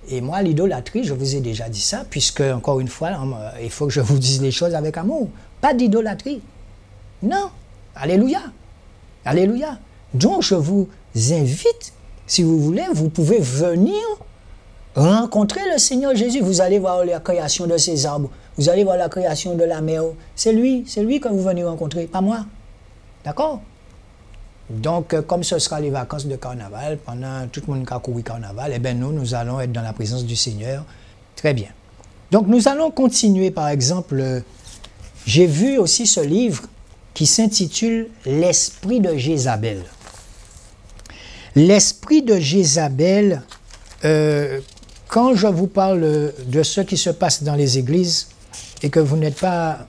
Et moi, l'idolâtrie, je vous ai déjà dit ça, puisque, encore une fois, il faut que je vous dise les choses avec amour. Pas d'idolâtrie. Non. Alléluia. Alléluia. Donc, je vous invite, si vous voulez, vous pouvez venir rencontrer le Seigneur Jésus. Vous allez voir la création de ces arbres. Vous allez voir la création de la mer. C'est lui que vous venez rencontrer, pas moi. D'accord? Donc, comme ce sera les vacances de carnaval, pendant tout le monde qui a couru carnaval, eh bien nous allons être dans la présence du Seigneur. Très bien. Donc, nous allons continuer, par exemple, j'ai vu aussi ce livre qui s'intitule « L'esprit de Jézabel ». L'esprit de Jézabel, quand je vous parle de ce qui se passe dans les églises et que vous n'êtes pas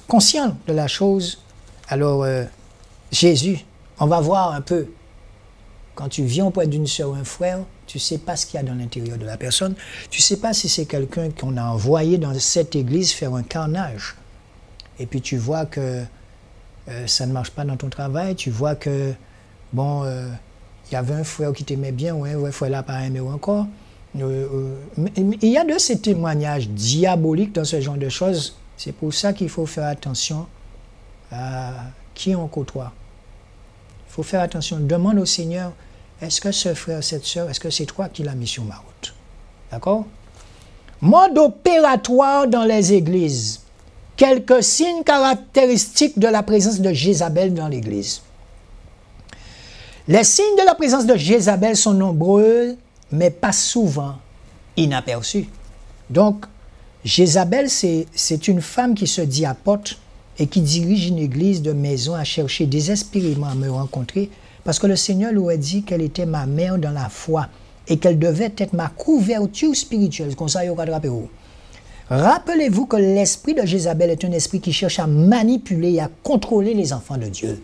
conscient de la chose, alors Jésus, on va voir un peu. Quand tu viens auprès d'une soeur ou un frère, tu ne sais pas ce qu'il y a dans l'intérieur de la personne. Tu ne sais pas si c'est quelqu'un qu'on a envoyé dans cette église faire un carnage. Et puis tu vois que ça ne marche pas dans ton travail. Tu vois que, bon, il y avait un frère qui t'aimait bien, ou un frère là pas aimé ou encore. Il y a de ces témoignages diaboliques dans ce genre de choses. C'est pour ça qu'il faut faire attention à qui on côtoie. Il faut faire attention. Demande au Seigneur, est-ce que ce frère, cette soeur, est-ce que c'est toi qui l'as mis sur ma route? D'accord? Mode opératoire dans les églises. quelques signes caractéristiques de la présence de Jézabel dans l'Église. Les signes de la présence de Jézabel sont nombreux, mais pas souvent inaperçus. Donc, Jézabel, c'est une femme qui se dit apôtre et qui dirige une église de maison à chercher désespérément à me rencontrer parce que le Seigneur lui a dit qu'elle était ma mère dans la foi et qu'elle devait être ma couverture spirituelle. Comme ça, rappelez-vous que l'esprit de Jézabel est un esprit qui cherche à manipuler et à contrôler les enfants de Dieu.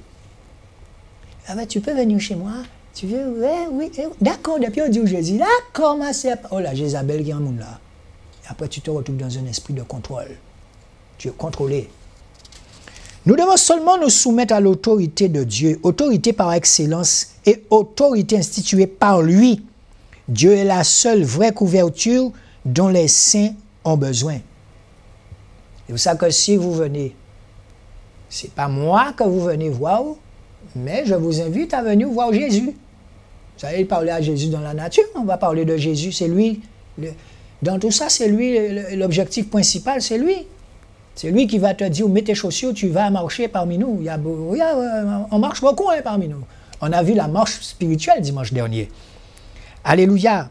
Ah ben, tu peux venir chez moi? Tu veux? Ouais, oui. D'accord, depuis on dit Jésus. D'accord, ma sœur. Oh là, Jézabel qui est en monde là. Après, tu te retrouves dans un esprit de contrôle. Tu es contrôlé. Nous devons seulement nous soumettre à l'autorité de Dieu, autorité par excellence et autorité instituée par lui. Dieu est la seule vraie couverture dont les saints ont besoin. C'est pour ça que si vous venez, ce n'est pas moi que vous venez voir, mais je vous invite à venir voir Jésus. Vous allez parler à Jésus dans la nature, on va parler de Jésus, c'est lui. Dans tout ça, c'est lui, l'objectif principal, c'est lui. C'est lui qui va te dire, mets tes chaussures, tu vas marcher parmi nous. On marche beaucoup parmi nous. On a vu la marche spirituelle dimanche dernier. Alléluia.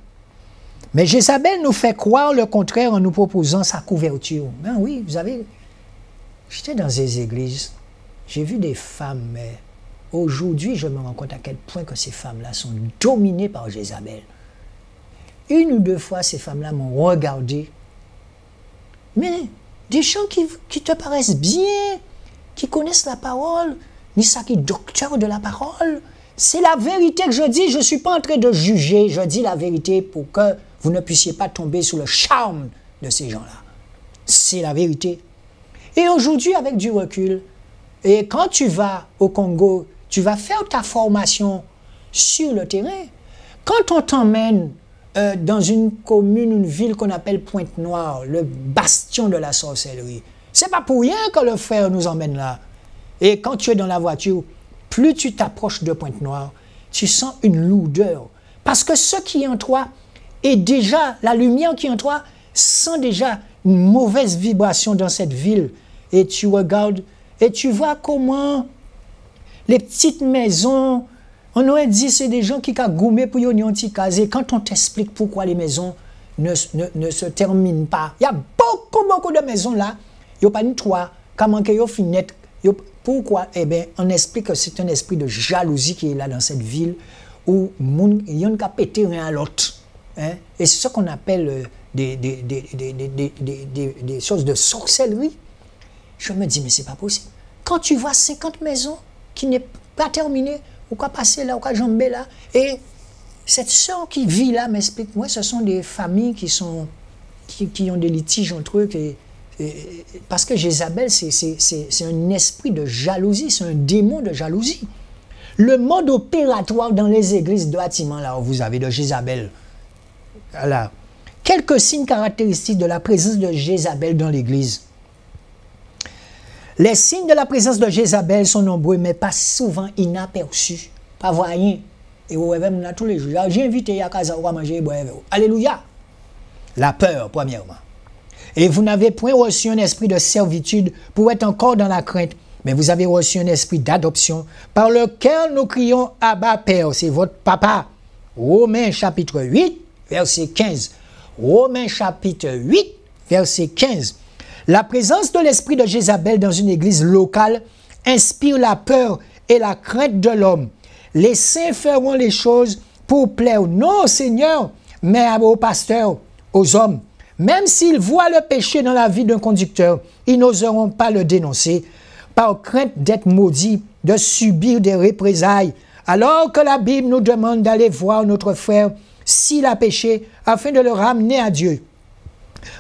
Mais Jézabel nous fait croire le contraire en nous proposant sa couverture. Ben oui, vous avez... J'étais dans des églises, j'ai vu des femmes, mais aujourd'hui, je me rends compte à quel point que ces femmes-là sont dominées par Jézabel. Une ou deux fois, ces femmes-là m'ont regardé. Mais des gens qui te paraissent bien, qui connaissent la parole, ni ça qui est docteur de la parole. C'est la vérité que je dis. Je ne suis pas en train de juger. Je dis la vérité pour que vous ne puissiez pas tomber sous le charme de ces gens-là. C'est la vérité. Et aujourd'hui, avec du recul, et quand tu vas au Congo, tu vas faire ta formation sur le terrain. Quand on t'emmène dans une commune, une ville qu'on appelle Pointe-Noire, le bastion de la sorcellerie, c'est pas pour rien que le frère nous emmène là. Et quand tu es dans la voiture, plus tu t'approches de Pointe-Noire, tu sens une lourdeur. Parce que ce qui est en toi est déjà, la lumière qui est en toi sent déjà une mauvaise vibration dans cette ville. Et tu regardes et tu vois comment les petites maisons, on aurait dit c'est des gens qui ont goumé pour y petit casé. Quand on t'explique pourquoi les maisons ne se terminent pas, il y a beaucoup de maisons là, il n'y a pas de toit, comment il y a une fenêtre. Pourquoi? Eh bien, on explique que c'est un esprit de jalousie qui est là dans cette ville où il y a un qui a pété l'un à l'autre. Hein? Et c'est ce qu'on appelle des choses de sorcellerie. Je me dis, mais c'est pas possible. Quand tu vois 50 maisons qui n'est pas terminées, ou quoi passer là, ou quoi jamber là, et cette sœur qui vit là m'explique, moi, ce sont des familles qui ont des litiges entre eux, parce que Jézabel, c'est un esprit de jalousie, c'est un démon de jalousie. Le mode opératoire dans les églises de bâtiments, là où vous avez de Jézabel, voilà. Quelques signes caractéristiques de la présence de Jézabel dans l'église. Les signes de la présence de Jézabel sont nombreux, mais pas souvent inaperçus. Pas voyants. Et vous voyez, on a tous les jours. J'ai invité à casa à manger et boire. Alléluia. La peur, premièrement. Et vous n'avez point reçu un esprit de servitude pour être encore dans la crainte, mais vous avez reçu un esprit d'adoption par lequel nous crions Abba Père, c'est votre papa. Romains chapitre 8, verset 15. Romains chapitre 8, verset 15. La présence de l'esprit de Jézabel dans une église locale inspire la peur et la crainte de l'homme. Les saints feront les choses pour plaire non au Seigneur, mais aux pasteurs, aux hommes. Même s'ils voient le péché dans la vie d'un conducteur, ils n'oseront pas le dénoncer par crainte d'être maudits, de subir des représailles, alors que la Bible nous demande d'aller voir notre frère s'il a péché afin de le ramener à Dieu.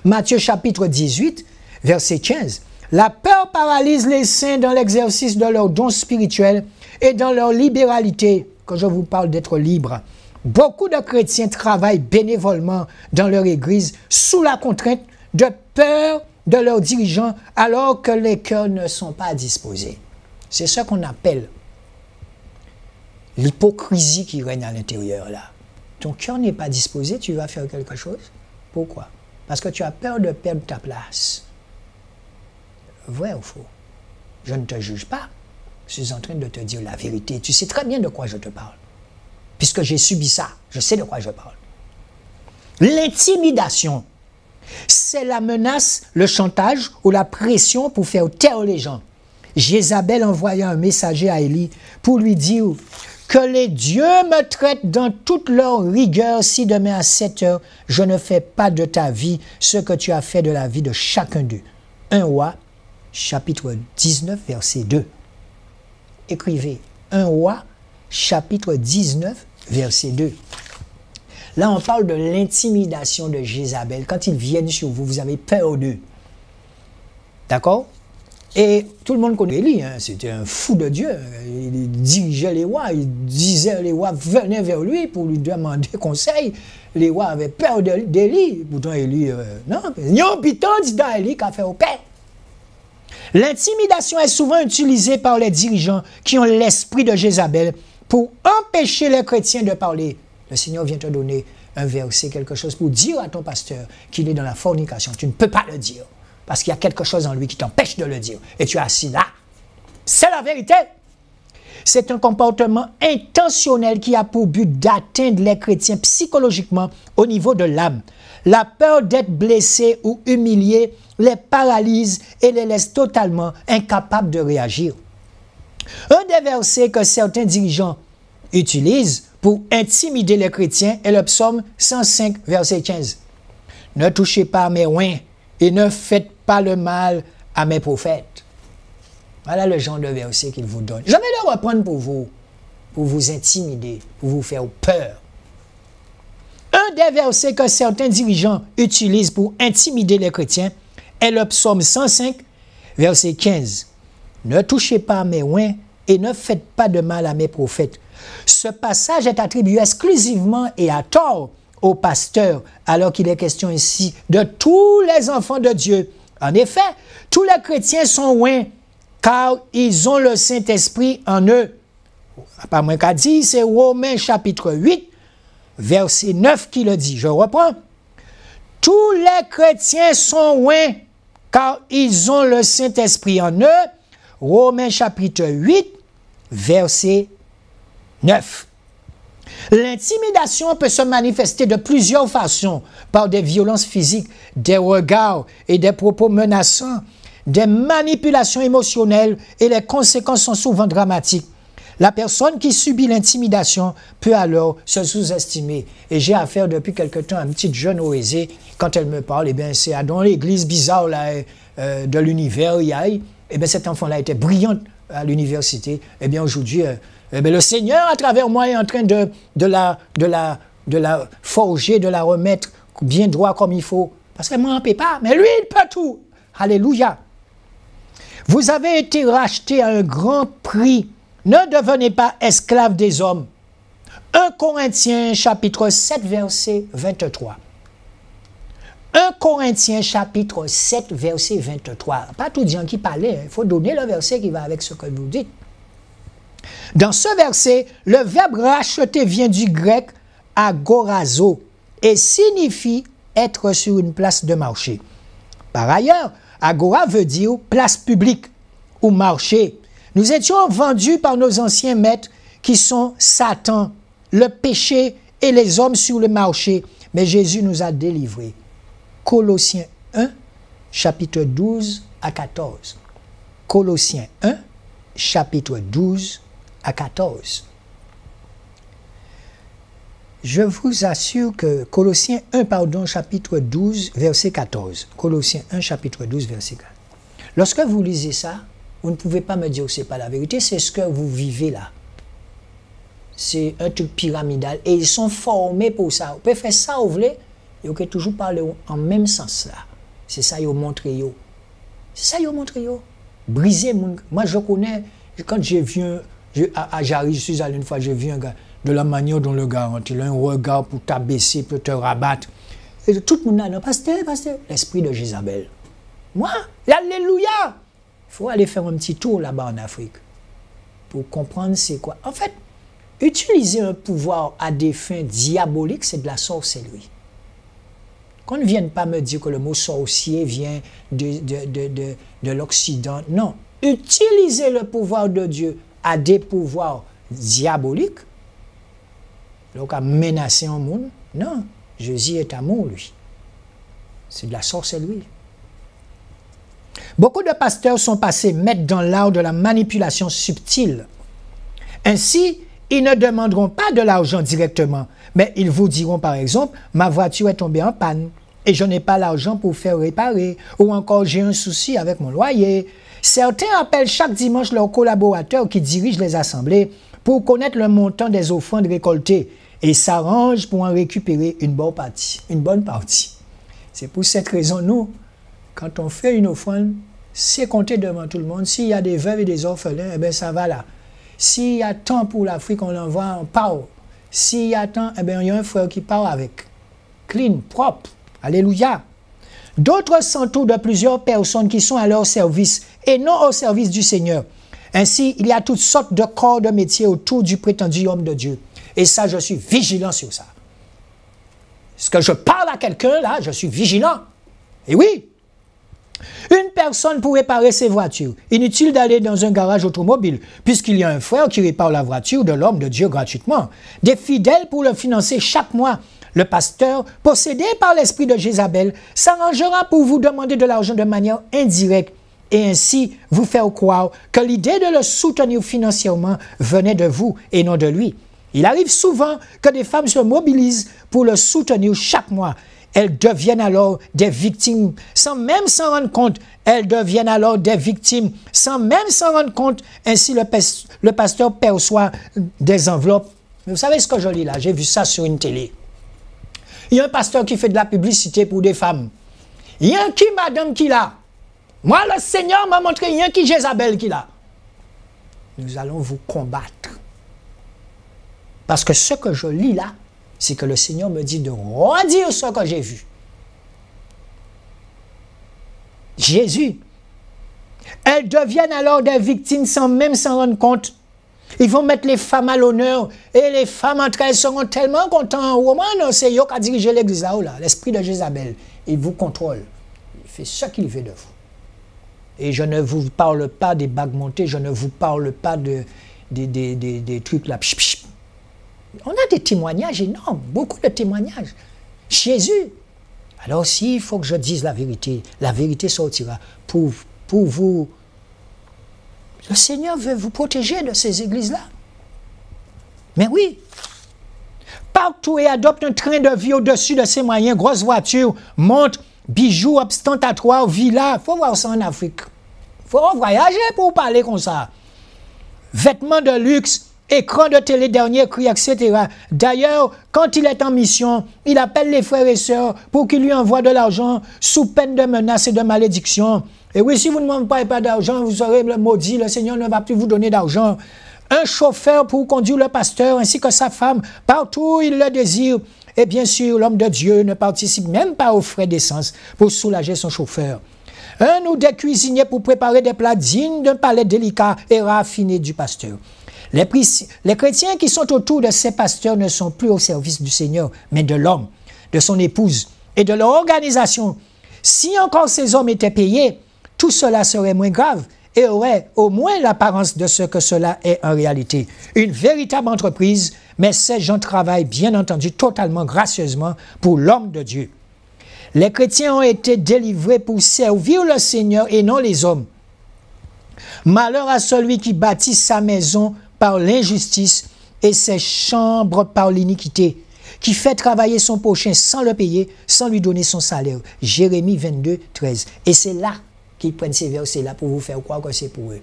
Matthieu chapitre 18, verset 15. La peur paralyse les saints dans l'exercice de leurs dons spirituels et dans leur libéralité, quand je vous parle d'être libre. Beaucoup de chrétiens travaillent bénévolement dans leur église sous la contrainte de peur de leurs dirigeants alors que les cœurs ne sont pas disposés. C'est ce qu'on appelle l'hypocrisie qui règne à l'intérieur là. Ton cœur n'est pas disposé, tu vas faire quelque chose. Pourquoi? Parce que tu as peur de perdre ta place. Vrai ou faux? Je ne te juge pas. Je suis en train de te dire la vérité. Tu sais très bien de quoi je te parle. Puisque j'ai subi ça, je sais de quoi je parle. L'intimidation, c'est la menace, le chantage ou la pression pour faire taire les gens. Jézabel envoya un messager à Élie pour lui dire que les dieux me traitent dans toute leur rigueur si demain à 7 heures, je ne fais pas de ta vie ce que tu as fait de la vie de chacun d'eux. 1 Roi, chapitre 19, verset 2. Écrivez 1 Roi, chapitre 19, verset 2. Là, on parle de l'intimidation de Jézabel. Quand ils viennent sur vous, vous avez peur d'eux. D'accord? Et tout le monde connaît Élie, hein? C'était un fou de Dieu. Il dirigeait les rois, il disait les rois venaient vers lui pour lui demander conseil. Les rois avaient peur d'Élie. Pourtant, Élie, non, non, piton, dit Élie qu'a fait au père. L'intimidation est souvent utilisée par les dirigeants qui ont l'esprit de Jézabel pour empêcher les chrétiens de parler. Le Seigneur vient te donner un verset, quelque chose pour dire à ton pasteur qu'il est dans la fornication. Tu ne peux pas le dire parce qu'il y a quelque chose en lui qui t'empêche de le dire. Et tu es assis là. C'est la vérité. C'est un comportement intentionnel qui a pour but d'atteindre les chrétiens psychologiquement au niveau de l'âme. La peur d'être blessé ou humilié les paralyse et les laisse totalement incapables de réagir. Un des versets que certains dirigeants utilisent pour intimider les chrétiens est le psaume 105, verset 15. « Ne touchez pas à mes oins et ne faites pas le mal à mes prophètes. » Voilà le genre de verset qu'il vous donne. Je vais le reprendre pour vous intimider, pour vous faire peur. Un des versets que certains dirigeants utilisent pour intimider les chrétiens est le psaume 105, verset 15. « Ne touchez pas à mes oins et ne faites pas de mal à mes prophètes. » Ce passage est attribué exclusivement et à tort au pasteur, alors qu'il est question ici de tous les enfants de Dieu. En effet, tous les chrétiens sont oints, car ils ont le Saint-Esprit en eux. Pas moins qu'à dire, c'est Romains chapitre 8, verset 9 qui le dit. Je reprends. Tous les chrétiens sont oints, car ils ont le Saint-Esprit en eux. Romains chapitre 8, verset 9. L'intimidation peut se manifester de plusieurs façons, par des violences physiques, des regards et des propos menaçants, des manipulations émotionnelles, et les conséquences sont souvent dramatiques. La personne qui subit l'intimidation peut alors se sous-estimer. Et j'ai affaire depuis quelque temps à une petite jeune oésée. Quand elle me parle, eh bien, c'est dans l'église bizarre là, de l'univers, eh bien, cet enfant-là était brillante à l'université. Eh bien, aujourd'hui, eh bien, le Seigneur, à travers moi, est en train de la forger, de la remettre bien droit comme il faut. Parce qu'elle ne m'en peut pas, mais lui, il peut tout. Alléluia. Vous avez été racheté à un grand prix. Ne devenez pas esclaves des hommes. 1 Corinthiens chapitre 7, verset 23. 1 Corinthiens chapitre 7, verset 23. Pas tout dire qui parlait, il faut donner le verset qui va avec ce que vous dites. Dans ce verset, le verbe racheter vient du grec agorazo et signifie être sur une place de marché. Par ailleurs, agora veut dire place publique ou marché. Nous étions vendus par nos anciens maîtres qui sont Satan, le péché et les hommes sur le marché. Mais Jésus nous a délivrés. Colossiens 1, chapitre 12 à 14. Colossiens 1, chapitre 12 à 14. Je vous assure que Colossiens 1, chapitre 12, verset 14. Colossiens 1, chapitre 12, verset 14. Lorsque vous lisez ça, vous ne pouvez pas me dire que ce n'est pas la vérité, c'est ce que vous vivez là. C'est un truc pyramidal et ils sont formés pour ça. Vous pouvez faire ça, vous voulez, et vous pouvez toujours parler en même sens là. C'est ça, ils ont montré. C'est ça, ils ont montré. Briser, moi je connais, quand j'ai vu, à Jarry, je suis allé une fois, j'ai vu un gars, de la manière dont le gars, il a un regard pour t'abaisser, pour te rabattre. Et tout le monde a dit, pasteur, l'esprit de Jézabel. Moi, alléluia! Il faut aller faire un petit tour là-bas en Afrique pour comprendre c'est quoi. En fait, utiliser un pouvoir à des fins diaboliques, c'est de la sorcellerie. Qu'on ne vienne pas me dire que le mot sorcier vient de l'Occident. Non. Utilisez le pouvoir de Dieu à des pouvoirs diaboliques. Donc à menacer un monde. Non. Jésus est amour, lui. C'est de la sorcellerie. Beaucoup de pasteurs sont passés maîtres dans l'art de la manipulation subtile. Ainsi, ils ne demanderont pas de l'argent directement, mais ils vous diront par exemple, ma voiture est tombée en panne et je n'ai pas l'argent pour faire réparer, ou encore j'ai un souci avec mon loyer. Certains appellent chaque dimanche leurs collaborateurs qui dirigent les assemblées pour connaître le montant des offrandes récoltées et s'arrangent pour en récupérer une bonne partie. C'est pour cette raison, nous, quand on fait une offrande, c'est compté devant tout le monde. S'il y a des veuves et des orphelins, eh bien ça va là. S'il y a tant pour l'Afrique, on l'envoie en part. S'il y a tant, eh bien il y a un frère qui part avec. Clean, propre. Alléluia. D'autres s'entourent de plusieurs personnes qui sont à leur service et non au service du Seigneur. Ainsi, il y a toutes sortes de corps de métier autour du prétendu homme de Dieu. Et ça, je suis vigilant sur ça. Est-ce que je parle à quelqu'un, là, je suis vigilant. Et oui, une personne pour réparer ses voitures. Inutile d'aller dans un garage automobile, puisqu'il y a un frère qui répare la voiture de l'homme de Dieu gratuitement. Des fidèles pour le financer chaque mois. Le pasteur, possédé par l'esprit de Jézabel, s'arrangera pour vous demander de l'argent de manière indirecte et ainsi vous faire croire que l'idée de le soutenir financièrement venait de vous et non de lui. Il arrive souvent que des femmes se mobilisent pour le soutenir chaque mois. Elles deviennent alors des victimes sans même s'en rendre compte. Elles deviennent alors des victimes sans même s'en rendre compte. Ainsi, le pasteur perçoit des enveloppes. Vous savez ce que je lis là? J'ai vu ça sur une télé. Il y a un pasteur qui fait de la publicité pour des femmes. Il y a un qui, madame, qui l'a. Moi, le Seigneur m'a montré, il y a un qui, Jézabel, qui l'a. Nous allons vous combattre. Parce que ce que je lis là, c'est que le Seigneur me dit de redire ce que j'ai vu. Jésus. Elles deviennent alors des victimes sans même s'en rendre compte. Ils vont mettre les femmes à l'honneur et les femmes entre elles seront tellement contentes. Au moins, c'est eux qui a dirigé l'église là, l'esprit de Jézabel. Il vous contrôle. Il fait ce qu'il veut de vous. Et je ne vous parle pas des bagues montées, je ne vous parle pas des trucs là. Psh, psh. On a des témoignages énormes, beaucoup de témoignages. Jésus. Alors s'il faut que je dise la vérité sortira pour vous. Le Seigneur veut vous protéger de ces églises-là. Mais oui. Partout et adopte un train de vie au-dessus de ses moyens, grosses voitures, montres, bijoux ostentatoires, villas. Il faut voir ça en Afrique. Il faut voyager pour parler comme ça. Vêtements de luxe, écran de télé dernier cri, etc. D'ailleurs, quand il est en mission, il appelle les frères et sœurs pour qu'ils lui envoient de l'argent sous peine de menaces et de malédictions. Et oui, si vous ne demandez pas d'argent, vous serez maudit, le Seigneur ne va plus vous donner d'argent. Un chauffeur pour conduire le pasteur ainsi que sa femme, partout où il le désire. Et bien sûr, l'homme de Dieu ne participe même pas aux frais d'essence pour soulager son chauffeur. Un ou des cuisiniers pour préparer des plats dignes d'un palais délicat et raffiné du pasteur. Les chrétiens qui sont autour de ces pasteurs ne sont plus au service du Seigneur, mais de l'homme, de son épouse et de leur organisation. Si encore ces hommes étaient payés, tout cela serait moins grave et aurait au moins l'apparence de ce que cela est en réalité. Une véritable entreprise, mais ces gens travaillent bien entendu totalement gracieusement pour l'homme de Dieu. Les chrétiens ont été délivrés pour servir le Seigneur et non les hommes. Malheur à celui qui bâtit sa maison par l'injustice et ses chambres par l'iniquité, qui fait travailler son prochain sans le payer, sans lui donner son salaire. Jérémie 22, 13. Et c'est là qu'ils prennent ces versets-là pour vous faire croire que c'est pour eux.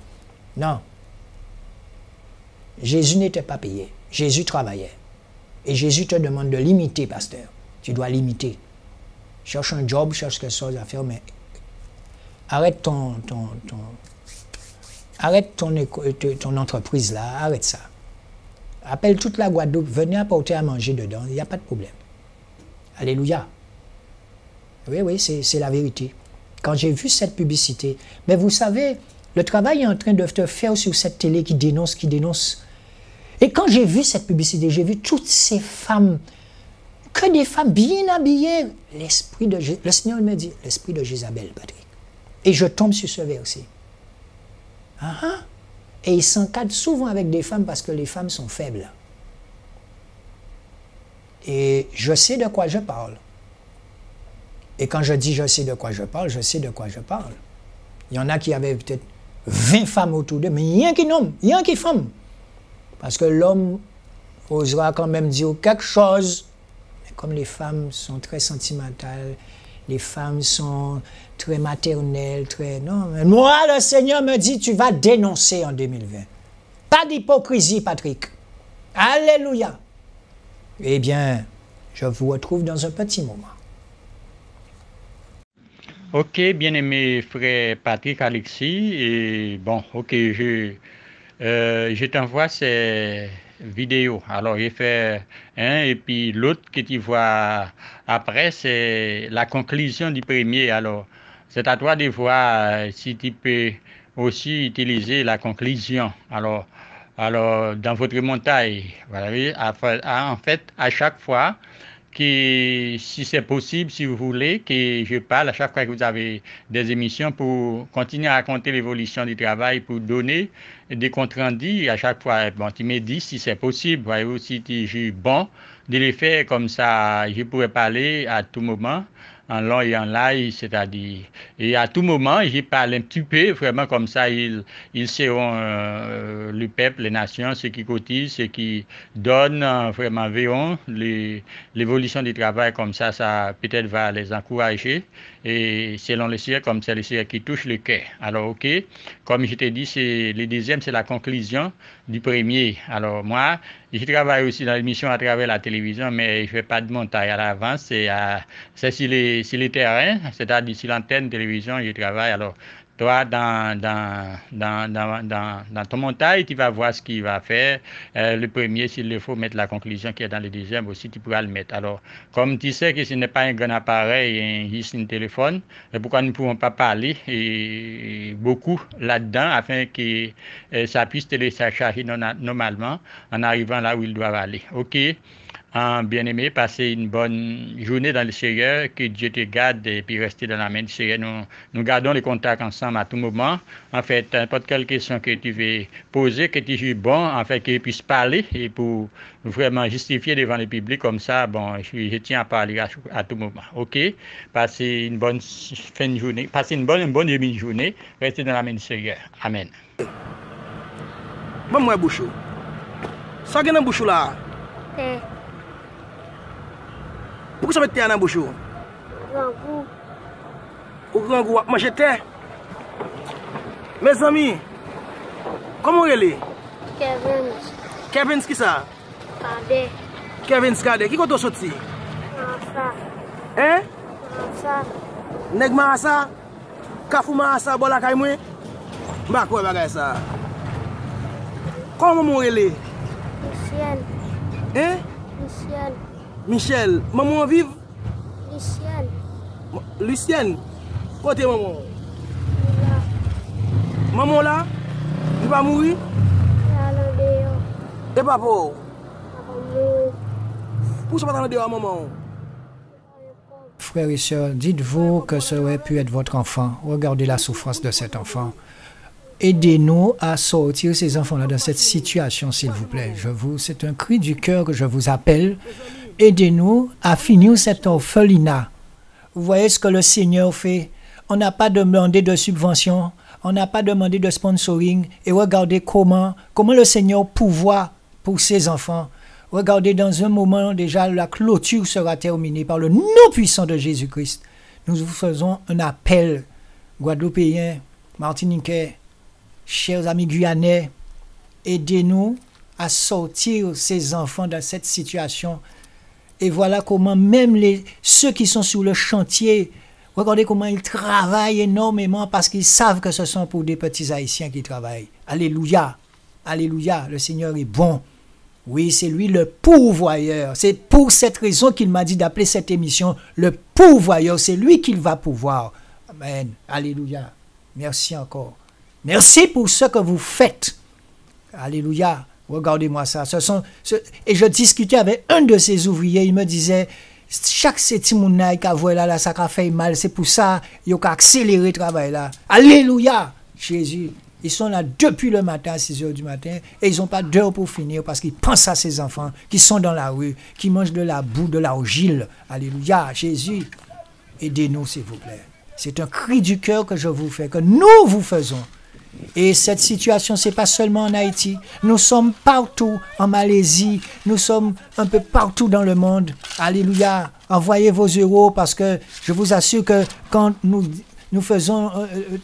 Non. Jésus n'était pas payé. Jésus travaillait. Et Jésus te demande de l'imiter, pasteur. Tu dois l'imiter. Cherche un job, cherche quelque chose à faire, mais arrête ton entreprise là, arrête ça. Appelle toute la Guadeloupe, venez apporter à manger dedans, il n'y a pas de problème. Alléluia. Oui, c'est la vérité. Quand j'ai vu cette publicité, mais vous savez, le travail est en train de te faire sur cette télé qui dénonce. Et quand j'ai vu cette publicité, j'ai vu toutes ces femmes que des femmes bien habillées. Le Seigneur me dit, l'esprit de Jézabel, Patrick. Et je tombe sur ce verset. Et il s'encadre souvent avec des femmes parce que les femmes sont faibles. Et je sais de quoi je parle. Et quand je dis je sais de quoi je parle, je sais de quoi je parle. Il y en a qui avaient peut-être 20 femmes autour d'eux, mais il y a qui homme, il y a qui femme. Parce que l'homme osera quand même dire quelque chose. Mais comme les femmes sont très sentimentales, les femmes sont très maternelles, très... Non, mais moi, le Seigneur me dit, tu vas dénoncer en 2020. Pas d'hypocrisie, Patrick. Alléluia. Eh bien, je vous retrouve dans un petit moment. Ok, bien-aimé frère Patrick Alexis, et bon, ok, je t'envoie ces vidéos. Alors, j'ai fait un, et puis l'autre que tu vois après, c'est la conclusion du premier. Alors, c'est à toi de voir si tu peux aussi utiliser la conclusion. Alors dans votre montage, voilà, en fait, à chaque fois, que si c'est possible, si vous voulez, que je parle à chaque fois que vous avez des émissions pour continuer à raconter l'évolution du travail, pour donner des comptes rendus à chaque fois. Bon, tu me dis si c'est possible, voyez-vous, si tu es bon, de les faire comme ça, je pourrais parler à tout moment, en long et en large, c'est-à-dire, et à tout moment, je parle un petit peu, vraiment comme ça, ils seront le peuple, les nations, ceux qui cotisent, ceux qui donnent, vraiment verront l'évolution du travail, comme ça peut-être va les encourager, et selon les sujets, comme c'est les sujets qui touchent le cœur. Alors, ok, comme je t'ai dit, le deuxième, c'est la conclusion du premier. Alors, moi, je travaille aussi dans l'émission à travers la télévision, mais je ne fais pas de montage à l'avance, c'est sur les terrains, c'est-à-dire sur l'antenne télévision, je travaille. Alors, toi, dans ton montage, tu vas voir ce qu'il va faire. Le premier, s'il le faut, mettre la conclusion qui est dans le deuxième aussi, tu pourras le mettre. Alors, comme tu sais que ce n'est pas un grand appareil, juste un téléphone, pourquoi nous ne pouvons pas parler beaucoup là-dedans afin que ça puisse télécharger normalement en arrivant là où ils doivent aller. OK? Bien-aimé, passez une bonne journée dans le Seigneur, que Dieu te garde et puis restez dans la main du Seigneur. Nous gardons les contacts ensemble à tout moment. En fait, n'importe quelle question que tu veux poser, que tu es bon, en fait, qu'ils puissent parler et pour vraiment justifier devant le public comme ça, bon, je tiens à parler à tout moment. OK? Passez une bonne fin de journée, passez une bonne demi-journée, restez dans la main du Seigneur. Amen. Bon, moi, Bouchou. Ça, qu'est-ce que Bouchou là? Pourquoi ça met terre dans la bouche? Au grand goût, manger terre. Mes amis, comment vous allez? Kevin. Kevin, qui ça? Kade. Kevin Skade, qui est sorti? Masa. Hein? Masa. Neg Masa? Kafou Masa, bon la kay mwen? Mba quoi bagay ça? Comment vous allez? Lucienne. Hein? Lucienne. Michel, maman vive? Lucienne. Lucienne? Côté maman? Là. Maman là? Il va mourir? Là, le déo. Et papa? Amour. Pourquoi ça va dans le dehors maman? Frères et sœurs, dites-vous que ça aurait pu être votre enfant. Regardez la souffrance de cet enfant. Aidez-nous à sortir ces enfants-là de cette situation, s'il vous plaît. C'est un cri du cœur que je vous appelle. Aidez-nous à finir cet orphelinat. Vous voyez ce que le Seigneur fait. On n'a pas demandé de subvention, on n'a pas demandé de sponsoring. Et regardez comment le Seigneur pourvoit pour ses enfants. Regardez, dans un moment déjà, la clôture sera terminée par le nom puissant de Jésus-Christ. Nous vous faisons un appel, Guadeloupéens, Martiniquais, chers amis guyanais, aidez-nous à sortir ces enfants de cette situation. Et voilà comment même ceux qui sont sur le chantier, regardez comment ils travaillent énormément parce qu'ils savent que ce sont pour des petits Haïtiens qui travaillent. Alléluia, alléluia, le Seigneur est bon. Oui, c'est lui le pourvoyeur. C'est pour cette raison qu'il m'a dit d'appeler cette émission le pourvoyeur. C'est lui qui va pouvoir. Amen, alléluia. Merci encore. Merci pour ce que vous faites. Alléluia. Regardez-moi ça. Et je discutais avec un de ces ouvriers, il me disait, chaque sétimoun qui a vu là, ça a fait mal, c'est pour ça qu'il a accéléré le travail là. Alléluia, Jésus. Ils sont là depuis le matin à 6 h du matin et ils n'ont pas d'heure pour finir parce qu'ils pensent à ces enfants qui sont dans la rue, qui mangent de la boue, de l'argile. Alléluia, Jésus. Aidez-nous, s'il vous plaît. C'est un cri du cœur que je vous fais, que nous vous faisons. Et cette situation, ce n'est pas seulement en Haïti. Nous sommes partout, en Malaisie. Nous sommes un peu partout dans le monde. Alléluia. Envoyez vos euros parce que je vous assure que quand nous faisons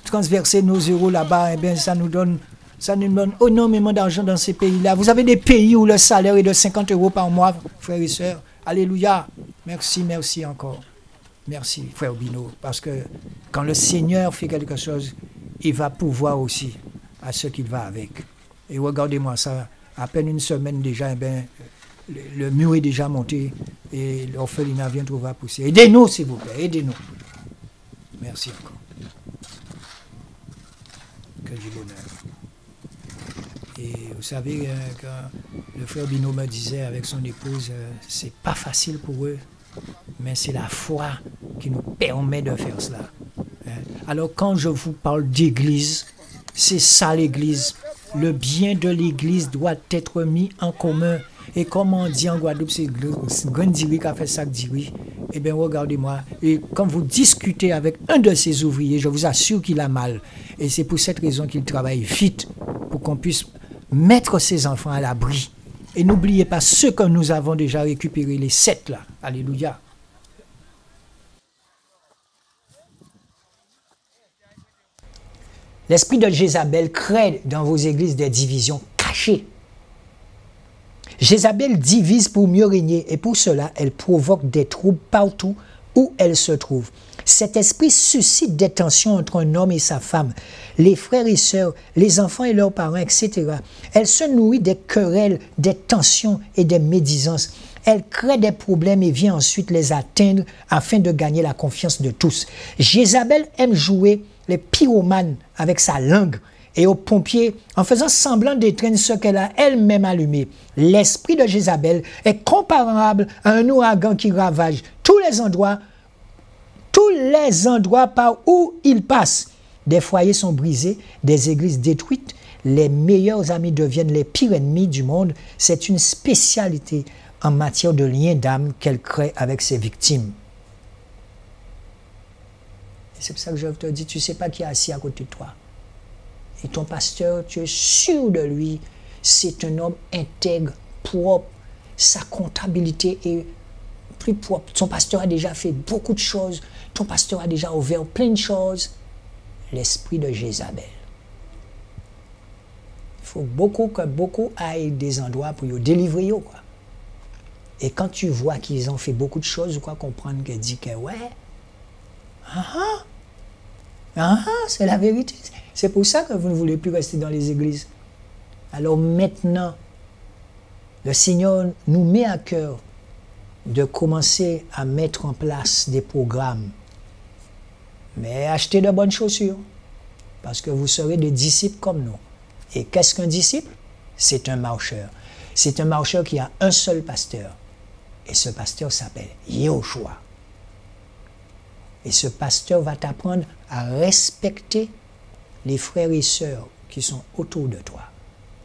transverser nos euros là-bas, eh bien, ça nous donne énormément d'argent dans ces pays-là. Vous avez des pays où le salaire est de 50 € par mois, frères et sœurs. Alléluia. Merci, merci encore. Merci, frère Bino. Parce que quand le Seigneur fait quelque chose, il va pouvoir aussi à ce qu'il va avec. Et regardez-moi ça, à peine une semaine déjà, eh bien, le mur est déjà monté et l'orphelinat vient trouver à pousser. Aidez-nous, s'il vous plaît, aidez-nous. Merci encore. Que du bonheur. Et vous savez, quand le frère Bino me disait avec son épouse, c'est pas facile pour eux, mais c'est la foi qui nous permet de faire cela. Alors quand je vous parle d'église, c'est ça l'église. Le bien de l'église doit être mis en commun. Et comme on dit en Guadeloupe, c'est Grandiri qui a fait ça, Diri. Eh bien, regardez-moi. Et quand vous discutez avec un de ces ouvriers, je vous assure qu'il a mal. Et c'est pour cette raison qu'il travaille vite, pour qu'on puisse mettre ses enfants à l'abri. Et n'oubliez pas ceux que nous avons déjà récupérés, les 7 là. Alléluia. L'esprit de Jézabel crée dans vos églises des divisions cachées. Jézabel divise pour mieux régner et pour cela, elle provoque des troubles partout où elle se trouve. Cet esprit suscite des tensions entre un homme et sa femme, les frères et sœurs, les enfants et leurs parents, etc. Elle se nourrit des querelles, des tensions et des médisances. Elle crée des problèmes et vient ensuite les atteindre afin de gagner la confiance de tous. Jézabel aime jouer les pyromanes avec sa langue et aux pompiers en faisant semblant d'éteindre ce qu'elle a elle-même allumé. L'esprit de Jézabel est comparable à un ouragan qui ravage tous les endroits par où il passe. Des foyers sont brisés, des églises détruites, les meilleurs amis deviennent les pires ennemis du monde. C'est une spécialité en matière de lien d'âme qu'elle crée avec ses victimes. C'est pour ça que je te dis, tu ne sais pas qui est assis à côté de toi. Et ton pasteur, tu es sûr de lui, c'est un homme intègre, propre, sa comptabilité est plus propre. Ton pasteur a déjà fait beaucoup de choses, ton pasteur a déjà ouvert plein de choses. L'esprit de Jézabel. Il faut que beaucoup aillent des endroits pour les délivrer. Quoi. Et quand tu vois qu'ils ont fait beaucoup de choses, tu dois comprendre qu'elle dit que ouais, c'est la vérité. C'est pour ça que vous ne voulez plus rester dans les églises. Alors maintenant, le Seigneur nous met à cœur de commencer à mettre en place des programmes. Mais achetez de bonnes chaussures, parce que vous serez des disciples comme nous. Et qu'est-ce qu'un disciple? C'est un marcheur. C'est un marcheur qui a un seul pasteur. Et ce pasteur s'appelle Yahushua. Et ce pasteur va t'apprendre à respecter les frères et sœurs qui sont autour de toi.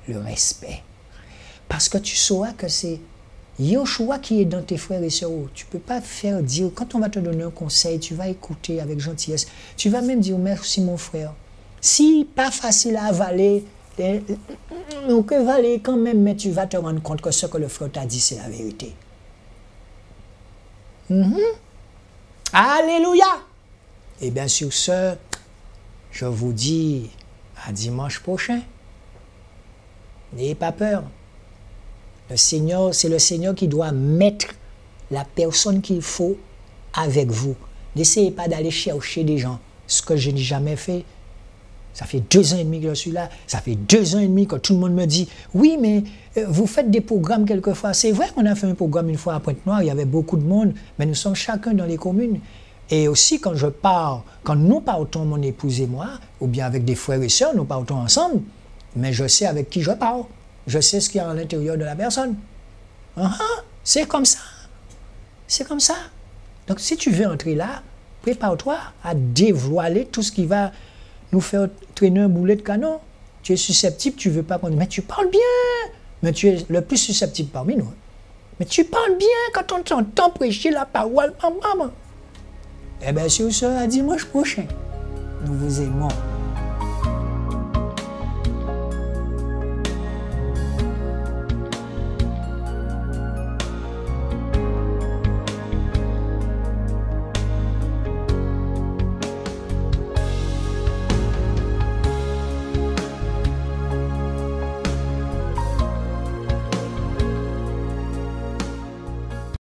Le respect. Parce que tu sauras que c'est Yahushua qui est dans tes frères et sœurs. Tu ne peux pas faire dire, quand on va te donner un conseil, tu vas écouter avec gentillesse. Tu vas même dire merci mon frère. Si pas facile à avaler, donc avaler quand même, mais tu vas te rendre compte que ce que le frère t'a dit, c'est la vérité. Alléluia! Et bien sur ce, je vous dis à dimanche prochain. N'ayez pas peur. Le Seigneur, c'est le Seigneur qui doit mettre la personne qu'il faut avec vous. N'essayez pas d'aller chercher des gens. Ce que je n'ai jamais fait. Ça fait 2 ans et demi que je suis là. Ça fait 2 ans et demi que tout le monde me dit « Oui, mais vous faites des programmes quelquefois. » C'est vrai qu'on a fait un programme une fois à Pointe-Noire. Il y avait beaucoup de monde. Mais nous sommes chacun dans les communes. Et aussi, quand nous partons, mon épouse et moi, ou bien avec des frères et sœurs, nous partons ensemble. Mais je sais avec qui je parle. je sais ce qu'il y a à l'intérieur de la personne. C'est comme ça. C'est comme ça. Donc, si tu veux entrer là, prépare-toi à dévoiler tout ce qui va nous faire traîner un boulet de canon. Tu es susceptible, tu ne veux pas qu'on... Mais tu parles bien. Mais tu es le plus susceptible parmi nous. Mais tu parles bien quand on t'entend prêcher la parole. Maman. Eh bien, sur ce, à dimanche prochain. Nous vous aimons.